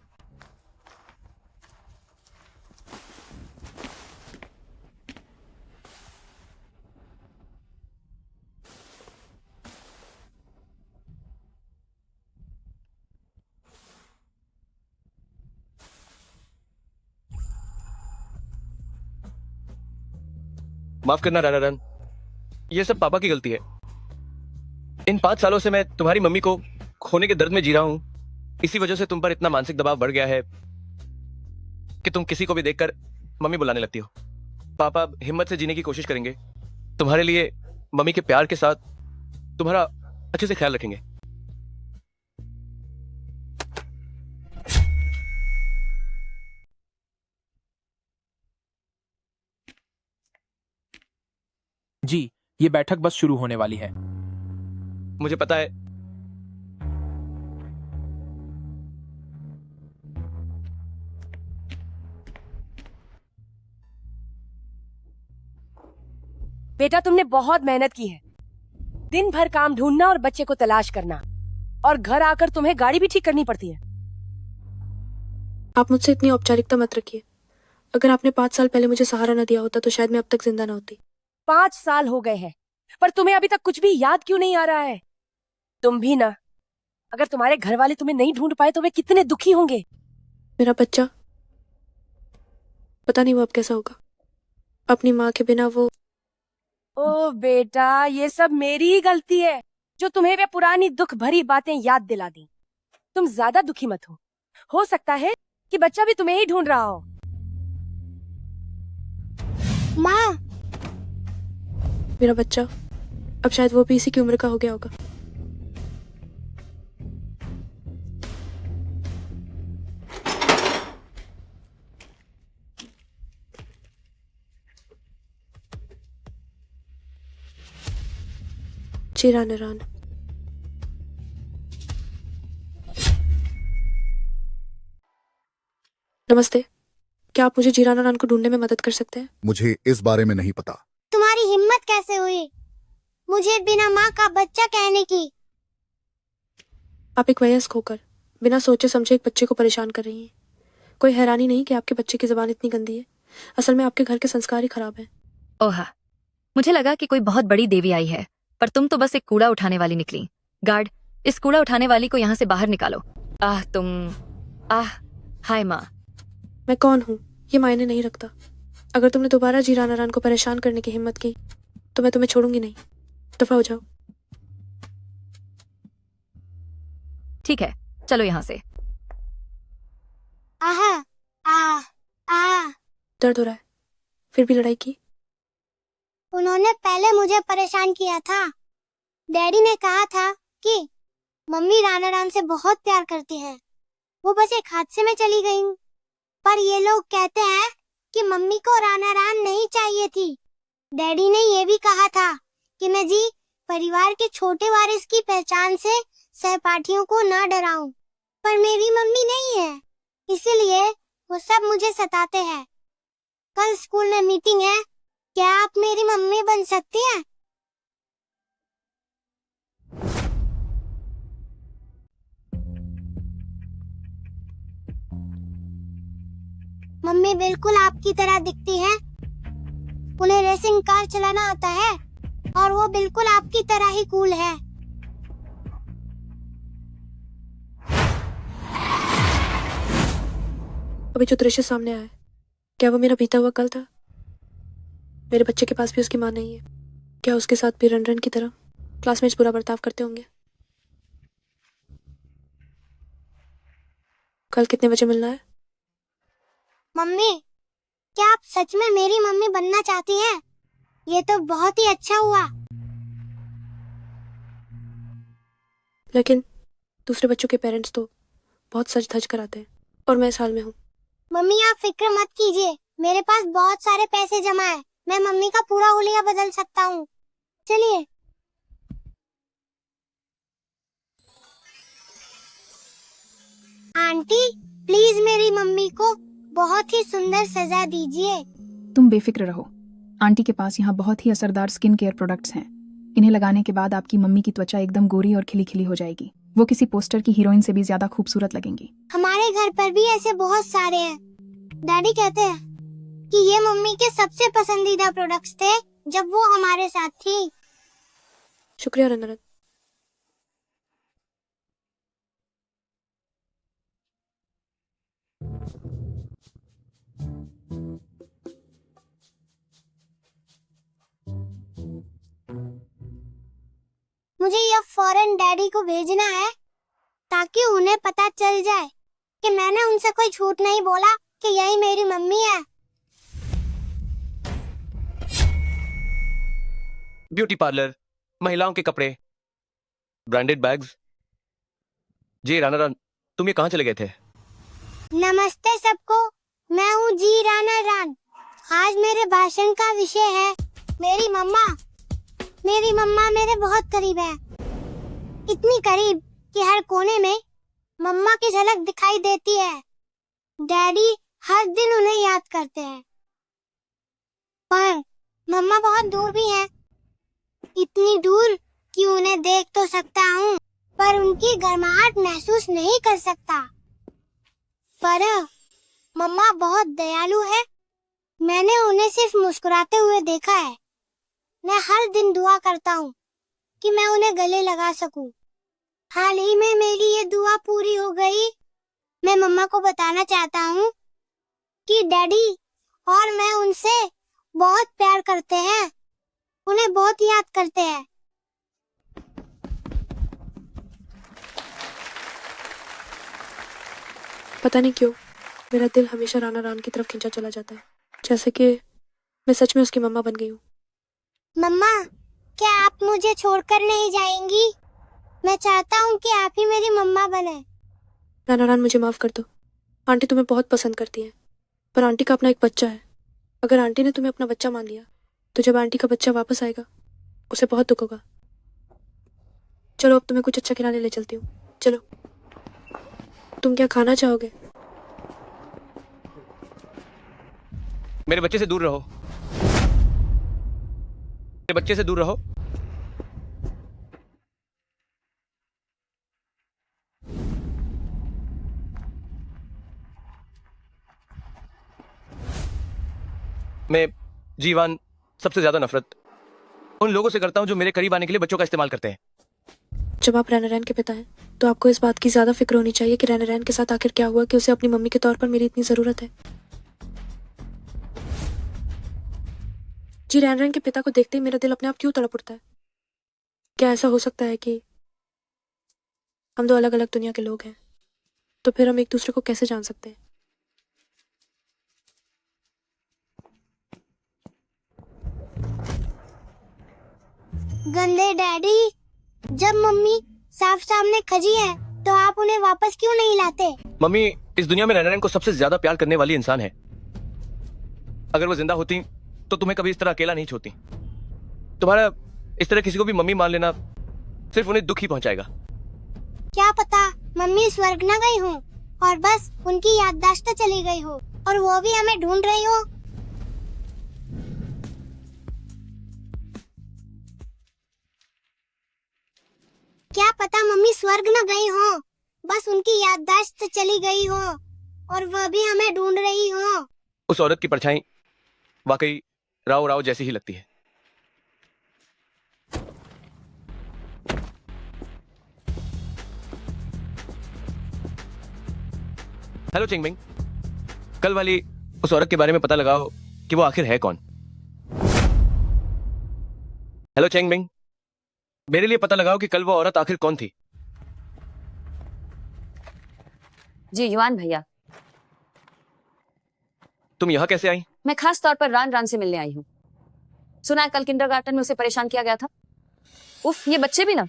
माफ करना रानारान, ये सब पापा की गलती है। इन 5 सालों से मैं तुम्हारी मम्मी को खोने के दर्द में जी रहा हूं। इसी वजह से तुम पर इतना मानसिक दबाव बढ़ गया है कि तुम किसी को भी देखकर मम्मी बुलाने लगती हो। पापा हिम्मत से जीने की कोशिश करेंगे। तुम्हारे लिए मम्मी के प्यार के साथ तुम्हारा अच्छे से ख्याल रखेंगे। जी, ये बैठक बस शुरू होने वाली है। मुझे पता है। बेटा तुमने बहुत मेहनत की है, दिन भर काम ढूंढना और बच्चे को तलाश करना, और घर आकर तुम्हें गाड़ी भी ठीक करनी पड़ती है। आप मुझसे इतनी औपचारिकता मत रखिए। अगर आपने 5 साल पहले मुझे सहारा न दिया होता तो शायद मैं अब तक जिंदा न होती। 5 साल हो गए हैं, पर तुम्हें अभी तक कुछ भी याद क्यों नहीं आ रहा है? तुम भी ना, अगर तुम्हारे घर वाले तुम्हें नहीं ढूंढ पाए तो वे कितने दुखी होंगे। मेरा बच्चा, पता नहीं वो अब कैसा होगा। अपनी माँ के बिना वो। ओ बेटा, ये सब मेरी ही गलती है जो तुम्हें वे पुरानी दुख भरी बातें याद दिला दी। तुम ज्यादा दुखी मत हो सकता है कि बच्चा भी तुम्हें ही ढूंढ रहा हो। माँ, मेरा बच्चा, अब शायद वो भी इसी की उम्र का हो गया होगा। चिरान रान। नमस्ते, क्या आप मुझे जीराना रान को ढूंढने में मदद कर सकते हैं? मुझे इस बारे में नहीं पता। तुम्हारी हिम्मत कैसे हुई मुझे बिना माँ का बच्चा कहने की? आप एक वयस्क होकर बिना सोचे समझे एक बच्चे को परेशान कर रही हैं। कोई हैरानी नहीं कि आपके बच्चे की जुबान इतनी गंदी है। असल में आपके घर के संस्कार ही खराब हैं। ओहा, मुझे लगा कि कोई बहुत बड़ी देवी आई है, पर तुम तो बस एक कूड़ा उठाने वाली निकली। गार्ड, इस कूड़ा उठाने वाली को यहाँ से बाहर निकालो। हाय माँ। मैं कौन हूँ ये मायने नहीं रखता। अगर तुमने दोबारा जीराना रान को परेशान करने की हिम्मत की तो मैं तुम्हें छोड़ूंगी नहीं। दफा हो जाओ। ठीक है, चलो यहाँ से। आहा, आ दर्द हो रहा है, फिर भी लड़ाई की? उन्होंने पहले मुझे परेशान किया था। डैडी ने कहा था कि मम्मी राना रान से बहुत प्यार करती हैं। वो बस एक हादसे में चली गई। पर ये लोग कहते हैं कि मम्मी को राना रान नहीं चाहिए थी। डैडी ने ये भी कहा था कि मैं जी परिवार के छोटे वारिस की पहचान से सहपाठियों को ना डराऊं। पर मेरी मम्मी नहीं है, इसीलिए वो सब मुझे सताते हैं। कल स्कूल में मीटिंग है, क्या आप मेरी मम्मी बन सकती हैं? मम्मी बिल्कुल आपकी तरह दिखती हैं। उन्हें रेसिंग कार चलाना आता है और वो बिल्कुल आपकी तरह ही कूल है। अभी जो दृश्य सामने आया है, क्या वो मेरा बीता हुआ कल था? मेरे बच्चे के पास भी उसकी माँ नहीं है। क्या उसके साथ भी रन की तरह क्लासमेट्स बुरा बर्ताव करते होंगे? कल कितने बजे मिलना है? मम्मी, क्या आप सच में मेरी मम्मी बनना चाहती हैं? ये तो बहुत ही अच्छा हुआ। लेकिन दूसरे बच्चों के पेरेंट्स तो बहुत सज धज कर आते हैं और मैं इस हाल में हूँ। मम्मी आप फिक्र मत कीजिए, मेरे पास बहुत सारे पैसे जमा है। मैं मम्मी का पूरा हुलिया बदल सकता हूँ। चलिए। आंटी, प्लीज मेरी मम्मी को बहुत ही सुंदर सजा दीजिए। तुम बेफिक्र रहो, आंटी के पास यहाँ बहुत ही असरदार स्किन केयर प्रोडक्ट्स हैं। इन्हें लगाने के बाद आपकी मम्मी की त्वचा एकदम गोरी और खिली खिली हो जाएगी। वो किसी पोस्टर की हीरोइन से भी ज्यादा खूबसूरत लगेंगी। हमारे घर पर भी ऐसे बहुत सारे हैं। डैडी कहते हैं कि ये मम्मी के सबसे पसंदीदा प्रोडक्ट्स थे जब वो हमारे साथ थी। शुक्रिया रनरन। मुझे यह फौरन डैडी को भेजना है ताकि उन्हें पता चल जाए कि मैंने उनसे कोई झूठ नहीं बोला कि यही मेरी मम्मी है। ब्यूटी पार्लर, महिलाओं के कपड़े, ब्रांडेड बैग्स। जी राना रान, तुम ये कहाँ चले गए थे? नमस्ते सबको, मैं हूँ जी राना रान। आज मेरे भाषण का विषय है मेरी मम्मा। मेरी मम्मा मेरे बहुत करीब है, इतनी करीब कि हर कोने में मम्मा की झलक दिखाई देती है। डैडी हर दिन उन्हें याद करते हैं, पर मम्मा बहुत दूर भी हैं, इतनी दूर कि उन्हें देख तो सकता हूँ पर उनकी गर्माहट महसूस नहीं कर सकता। पर मम्मा बहुत दयालु है, मैंने उन्हें सिर्फ मुस्कुराते हुए देखा है। मैं हर दिन दुआ करता हूँ कि मैं उन्हें गले लगा सकूं। हाल ही में मेरी ये दुआ पूरी हो गई। मैं मम्मा को बताना चाहता हूँ कि डैडी और मैं उनसे बहुत प्यार करते हैं, उन्हें बहुत याद करते हैं। पता नहीं क्यों मेरा दिल हमेशा राणा रान की तरफ खिंचा चला जाता है, जैसे कि मैं सच में उसकी मम्मा बन गई हूँ। मम्मा, क्या आप मुझे छोड़कर नहीं जाएंगी? मैं चाहता हूँ कि आप ही मेरी मम्मा बने। राणा रान, मुझे माफ कर दो। आंटी तुम्हें बहुत पसंद करती है, पर आंटी का अपना एक बच्चा है। अगर आंटी ने तुम्हें अपना बच्चा मान लिया तो जब आंटी का बच्चा वापस आएगा उसे बहुत दुख होगा। चलो अब तुम्हें कुछ अच्छा खिलाने ले चलती हूँ। चलो, तुम क्या खाना चाहोगे? मेरे बच्चे से दूर रहो, मेरे बच्चे से दूर रहो। मैं जीवान सबसे ज्यादा नफरत उन लोगों से करता हूं जो मेरे करीब आने के लिए बच्चों का इस्तेमाल करते हैं। जब आप रैन के पिता हैं तो आपको इस बात की ज्यादा फिक्र होनी चाहिए कि रैन के साथ आखिर क्या हुआ कि उसे अपनी मम्मी के तौर पर मेरी इतनी जरूरत है। जी, रैन के पिता को देखते ही मेरा दिल अपने आप क्यों तड़प उठता है? क्या ऐसा हो सकता है कि हम दो अलग अलग दुनिया के लोग हैं? तो फिर हम एक दूसरे को कैसे जान सकते हैं? गंदे डैडी, जब मम्मी साफ सामने खजी है तो आप उन्हें वापस क्यों नहीं लाते? मम्मी इस दुनिया में रैन को सबसे ज्यादा प्यार करने वाली इंसान है। अगर वो जिंदा होती तो तुम्हें कभी इस तरह अकेला नहीं छोड़ती। तुम्हारा इस तरह किसी को भी मम्मी मान लेना सिर्फ उन्हें दुख ही पहुंचाएगा। क्या पता मम्मी स्वर्ग न गई हो और बस उनकी याददाश्त चली गई हो और वो भी हमें ढूंढ रही हो। क्या पता मम्मी स्वर्ग न गई हो, बस उनकी याददाश्त चली गई हो और वह भी हमें ढूंढ रही हो। उस औरत की परछाई वाकई राव राव जैसी ही लगती है। हेलो चिंगमिंग, कल वाली उस औरत के बारे में पता लगाओ कि वो आखिर है कौन। हेलो चिंगमिंग, मेरे लिए पता लगाओ कि कल वो औरत आखिर कौन थी। जी युवान भैया, तुम यहाँ कैसे आई? मैं खास तौर पर रान से मिलने आई हूँ। सुना है कल किंडरगार्टन में उसे परेशान किया गया था। उफ, ये बच्चे भी ना,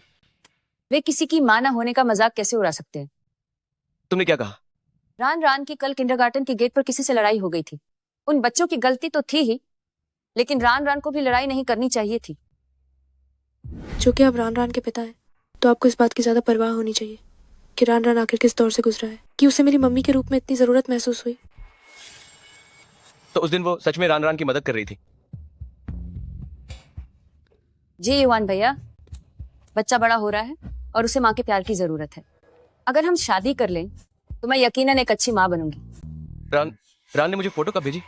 वे किसी की मां ना होने का मजाक कैसे उड़ा सकते हैं। तुमने क्या कहा? रान की कल किंडरगार्टन के गेट पर किसी से लड़ाई हो गई थी। उन बच्चों की गलती तो थी ही, लेकिन रान को भी लड़ाई नहीं करनी चाहिए थी। चूंकि आप रान के पिता हैं तो आपको इस बात की ज्यादा परवाह होनी चाहिए कि रान आखिर किस दौर से गुजरा है कि उसे मेरी मम्मी के रूप में इतनी जरूरत महसूस हुई। तो उस दिन वो सच में रान की मदद कर रही थी। जी युवान भैया, बच्चा बड़ा हो रहा है और उसे माँ के प्यार की जरूरत है। अगर हम शादी कर लें तो मैं यकीनन एक अच्छी माँ बनूंगी। रान ने मुझे फोटो कब भेजी?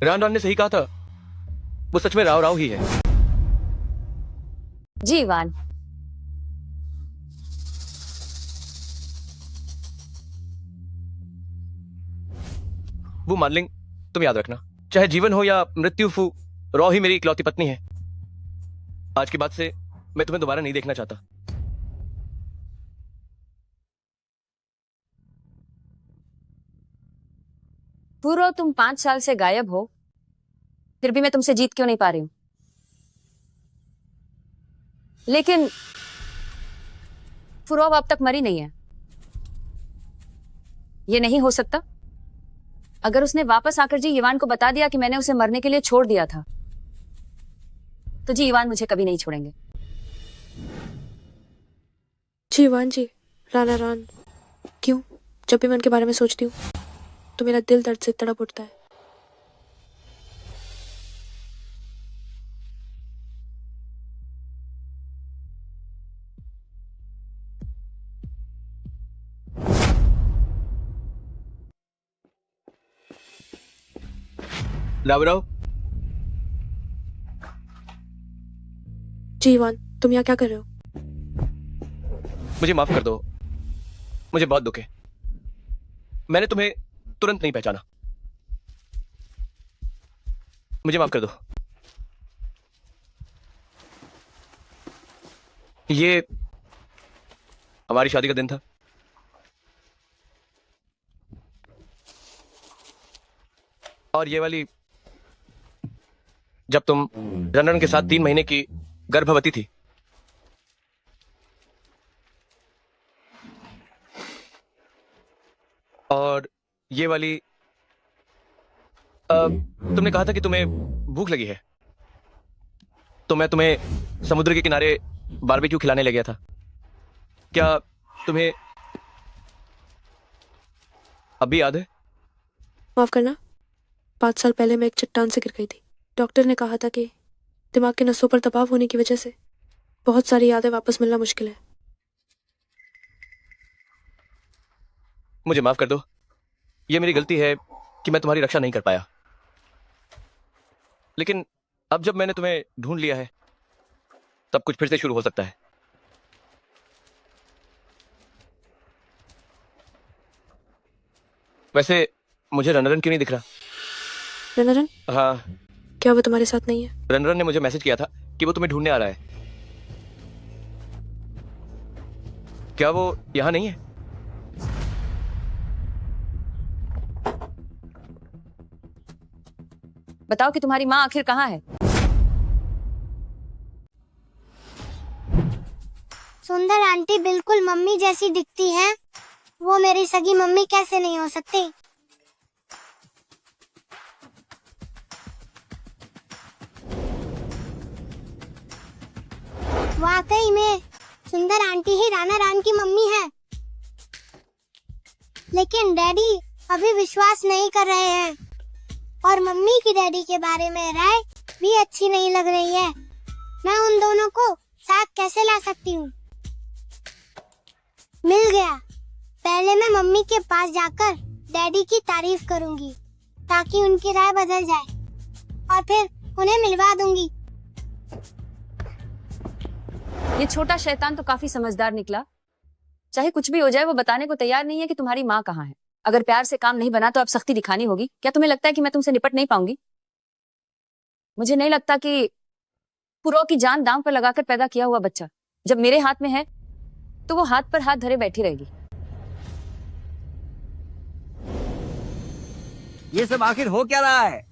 रान ने सही कहा था, वो सच में राव ही है। जी युवान, वो मानलिंग, तुम याद रखना, चाहे जीवन हो या मृत्यु, फू रॉ ही मेरी इकलौती पत्नी है। आज के बाद से मैं तुम्हें दोबारा नहीं देखना चाहता। पूरो, तुम 5 साल से गायब हो, फिर भी मैं तुमसे जीत क्यों नहीं पा रही हूं? लेकिन फुरौव अब तक मरी नहीं है। ये नहीं हो सकता। अगर उसने वापस आकर जी युवान को बता दिया कि मैंने उसे मरने के लिए छोड़ दिया था, तो जी ईवान मुझे कभी नहीं छोड़ेंगे। जी ईवान जी, राना रान, क्यों जब भी मैं उनके बारे में सोचती हूँ तो मेरा दिल दर्द से तड़प उठता है। राव, जी ईवान, तुम यहाँ क्या कर रहे हो? मुझे माफ कर दो, मुझे बहुत दुख है। मैंने तुम्हें तुरंत नहीं पहचाना, मुझे माफ कर दो। ये हमारी शादी का दिन था। और ये वाली जब तुम रनरन के साथ 3 महीने की गर्भवती थी। और ये वाली तुमने कहा था कि तुम्हें भूख लगी है, तो मैं तुम्हें समुद्र के किनारे बारबेक्यू खिलाने ले गया था। क्या तुम्हें अभी याद है? माफ करना, 5 साल पहले मैं एक चट्टान से गिर गई थी। डॉक्टर ने कहा था कि दिमाग के नसों पर दबाव होने की वजह से बहुत सारी यादें वापस मिलना मुश्किल है। मुझे माफ कर दो, यह मेरी गलती है कि मैं तुम्हारी रक्षा नहीं कर पाया। लेकिन अब जब मैंने तुम्हें ढूंढ लिया है, तब कुछ फिर से शुरू हो सकता है। वैसे मुझे रनरन क्यों नहीं दिख रहा? रनरन? हाँ, क्या वो तुम्हारे साथ नहीं है? रनरन ने मुझे मैसेज किया था कि वो तुम्हें ढूंढने आ रहा है। क्या वो यहां नहीं है? बताओ कि तुम्हारी माँ आखिर कहाँ है? सुंदर आंटी बिल्कुल मम्मी जैसी दिखती हैं। वो मेरी सगी मम्मी कैसे नहीं हो सकती? वाकई में सुंदर आंटी ही राना रान की मम्मी है। लेकिन डैडी अभी विश्वास नहीं कर रहे हैं और मम्मी की डैडी के बारे में राय भी अच्छी नहीं लग रही है। मैं उन दोनों को साथ कैसे ला सकती हूँ? मिल गया। पहले मैं मम्मी के पास जाकर डैडी की तारीफ करूंगी ताकि उनकी राय बदल जाए और फिर उन्हें मिलवा दूंगी। ये छोटा शैतान तो काफी समझदार निकला। चाहे कुछ भी हो जाए, वो बताने को तैयार नहीं है कि तुम्हारी माँ कहाँ है। अगर प्यार से काम नहीं बना तो अब सख्ती दिखानी होगी। क्या तुम्हें लगता है कि मैं तुमसे निपट नहीं पाऊंगी? मुझे नहीं लगता कि पुरो की जान दांव पर लगाकर पैदा किया हुआ बच्चा जब मेरे हाथ में है तो वो हाथ पर हाथ धरे बैठी रहेगी। ये सब आखिर हो क्या रहा है?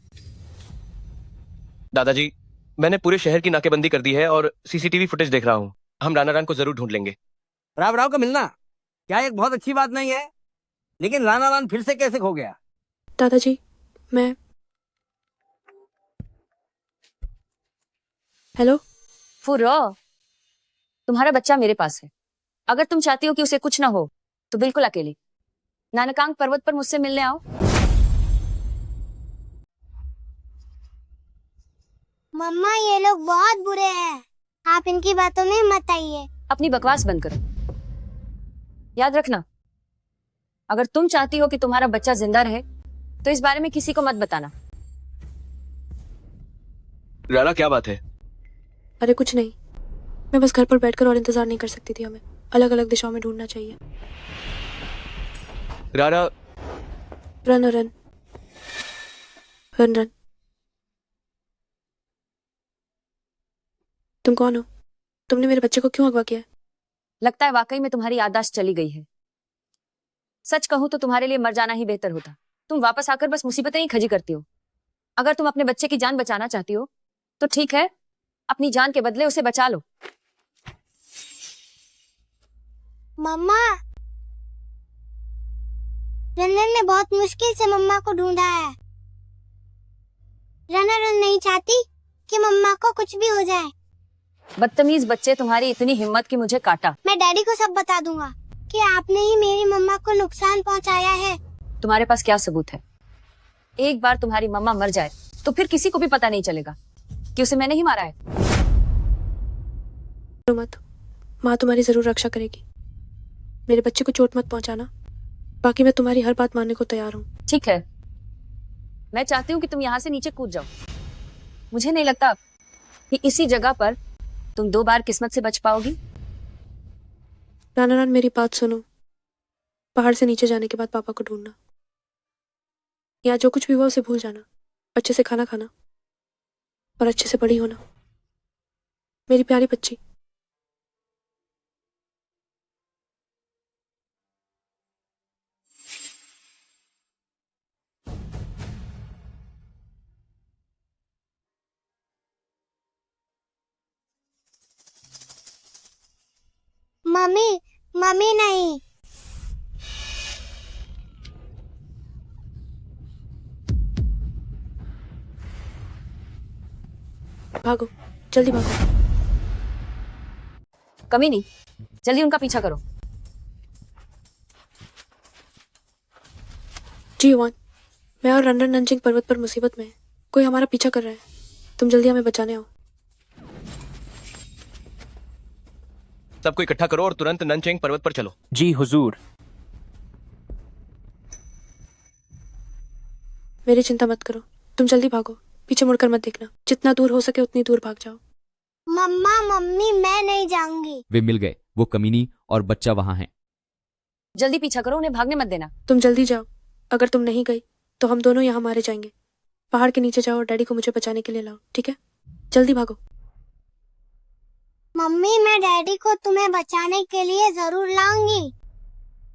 दादाजी, मैंने पूरे शहर की नाकेबंदी कर दी है और सीसीटीवी फुटेज देख रहा हूँ। हम राना रान को जरूर ढूंढ लेंगे। राव राव का मिलना क्या एक बहुत अच्छी बात नहीं है? लेकिन राना रान फिर से कैसे खो गया? दादाजी, मैं हेलो फुर्रो, तुम्हारा बच्चा मेरे पास है। अगर तुम चाहती हो कि उसे कुछ ना हो तो बिल्कुल अकेली नानकांग पर्वत पर मुझसे मिलने आओ। मम्मा, ये लोग बहुत बुरे हैं। आप इनकी बातों में मत आइए। अपनी बकवास बंद करो। याद रखना, अगर तुम चाहती हो कि तुम्हारा बच्चा जिंदा रहे तो इस बारे में किसी को मत बताना। राना, क्या बात है? अरे कुछ नहीं, मैं बस घर पर बैठकर और इंतजार नहीं कर सकती थी। हमें अलग अलग दिशाओं में ढूंढना चाहिए। Rana, run run run run. तुम कौन हो? तुमने मेरे बच्चे को क्यों अगवा किया? लगता है वाकई में तुम्हारी याददाश्त चली गई है। सच कहूं तो तुम्हारे लिए मर जाना ही बेहतर होता। तुम वापस आकर बस मुसीबतें ही खड़ी करती हो। अगर तुम अपने बच्चे की जान बचाना चाहती हो तो ठीक है, अपनी जान के बदले उसे बचा लो। मम्मा, रनन ने बहुत मुश्किल से मम्मा को ढूंढा है। रनन नहीं चाहती कि मम्मा को कुछ भी हो जाए। बदतमीज बच्चे, तुम्हारी इतनी हिम्मत कि मुझे काटा। मैं डैडी को सब बता दूंगा कि आपने ही मेरी मम्मा को नुकसान पहुंचाया है। तुम्हारे पास क्या सबूत है? एक बार तुम्हारी मम्मा मर जाए तो फिर किसी को भी पता नहीं चलेगा कि उसे मैंने ही मारा है। मत, माँ तुम्हारी जरूर रक्षा करेगी। मेरे बच्चे को चोट मत पहुंचाना। बाकी मैं तुम्हारी हर बात मानने को तैयार हूँ। ठीक है, मैं चाहती हूँ कि तुम यहाँ से नीचे कूद जाओ। मुझे नहीं लगता कि इसी जगह पर तुम 2 बार किस्मत से बच पाओगी। रान, मेरी बात सुनो। पहाड़ से नीचे जाने के बाद पापा को ढूंढना। यहाँ जो कुछ भी हुआ उसे भूल जाना। अच्छे से खाना खाना और अच्छे से बड़ी होना, मेरी प्यारी बच्ची। मम्मी, मम्मी नहीं। भागो, जल्दी भागो। कमी नहीं, जल्दी उनका पीछा करो। जी वन, मैं और रंडन नंजिंग पर्वत पर मुसीबत में है। कोई हमारा पीछा कर रहा है। तुम जल्दी हमें बचाने आओ। सबको इकट्ठा करो और तुरंत ननचेंग पर्वत पर चलो। जी हुजूर। मेरी चिंता मत करो, तुम जल्दी भागो। पीछे मुड़कर मत देखना। जितना दूर हो सके उतनी दूर भाग जाओ। मम्मा, मम्मी, मैं नहीं जाऊंगी। वे मिल गए, वो कमीनी और बच्चा वहां है। जल्दी पीछा करो, उन्हें भागने मत देना। तुम जल्दी जाओ। अगर तुम नहीं गई तो हम दोनों यहाँ मारे जाएंगे। पहाड़ के नीचे जाओ और डैडी को मुझे बचाने के लिए लाओ, ठीक है? जल्दी भागो। मम्मी, मैं डैडी को तुम्हें बचाने के लिए जरूर लाऊंगी।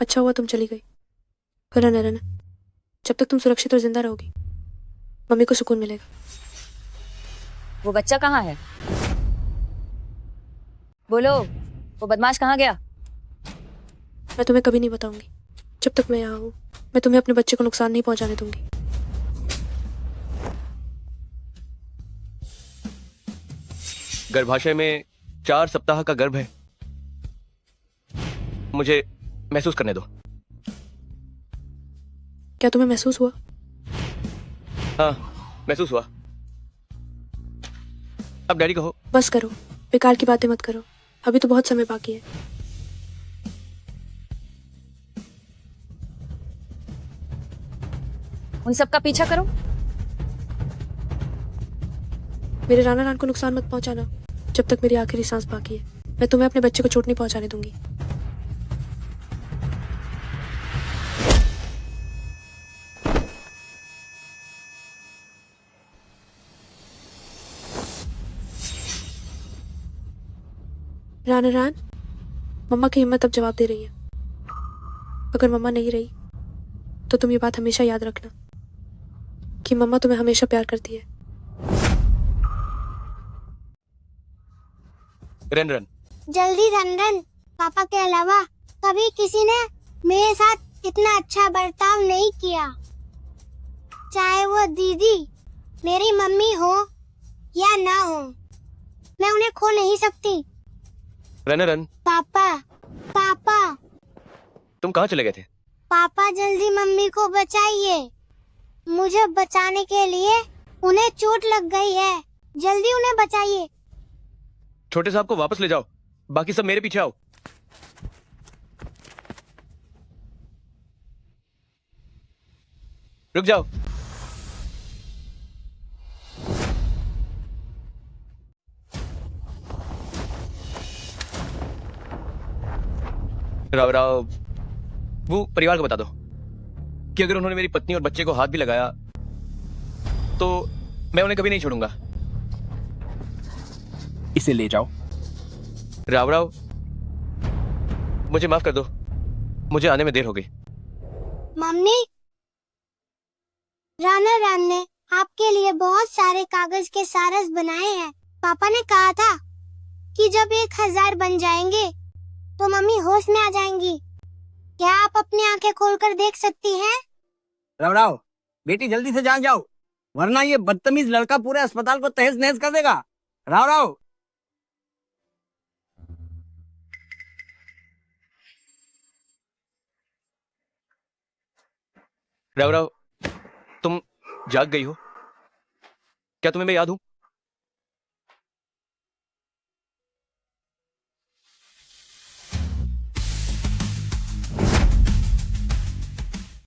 अच्छा हुआ तुम चली गई। रन, जब तक तुम सुरक्षित और जिंदा रहोगी मम्मी को सुकून मिलेगा। वो बच्चा कहाँ है? बोलो, वो बदमाश कहाँ गया? मैं तुम्हें कभी नहीं बताऊंगी। जब तक मैं यहाँ हूँ मैं तुम्हें अपने बच्चे को नुकसान नहीं पहुंचाने दूंगी। गर्भाशय में 4 सप्ताह का गर्भ है। मुझे महसूस करने दो। क्या तुम्हें महसूस हुआ? हाँ, महसूस हुआ। अब डैडी कहो। बस करो, बेकार की बातें मत करो। अभी तो बहुत समय बाकी है। उन सबका पीछा करो। मेरे राना को नुकसान मत पहुंचाना जब तक मेरी आखिरी सांस बाकी है। मैं तुम्हें अपने बच्चे को चोट नहीं पहुंचाने दूंगी। रान, मम्मा की हिम्मत अब जवाब दे रही है। अगर मम्मा नहीं रही तो तुम ये बात हमेशा याद रखना कि मम्मा तुम्हें हमेशा प्यार करती है। रन। जल्दी रन। पापा के अलावा कभी किसी ने मेरे साथ इतना अच्छा बर्ताव नहीं किया। चाहे वो दीदी मेरी मम्मी हो या ना हो, मैं उन्हें खो नहीं सकती। रन। पापा, तुम कहाँ चले गए थे? पापा जल्दी मम्मी को बचाइए। मुझे बचाने के लिए उन्हें चोट लग गई है। जल्दी उन्हें बचाइए। छोटे साहब को वापस ले जाओ, बाकी सब मेरे पीछे आओ। रुक जाओ। राव, वो परिवार को बता दो कि अगर उन्होंने मेरी पत्नी और बच्चे को हाथ भी लगाया तो मैं उन्हें कभी नहीं छोड़ूंगा। इसे ले जाओ। राव, मुझे माफ कर दो, मुझे आने में देर हो गई। मम्मी, रान ने आपके लिए बहुत सारे कागज के सारस बनाए हैं। पापा ने कहा था कि जब 1000 बन जाएंगे तो मम्मी होश में आ जाएंगी। क्या आप अपनी आंखें खोलकर देख सकती हैं? राव, बेटी जल्दी से जाग जाओ। वरना ये बदतमीज लड़का पूरे अस्पताल को तहस नहस कर देगा। राव राव। राव राव, तुम जाग गई हो? क्या तुम्हें मैं याद हूं?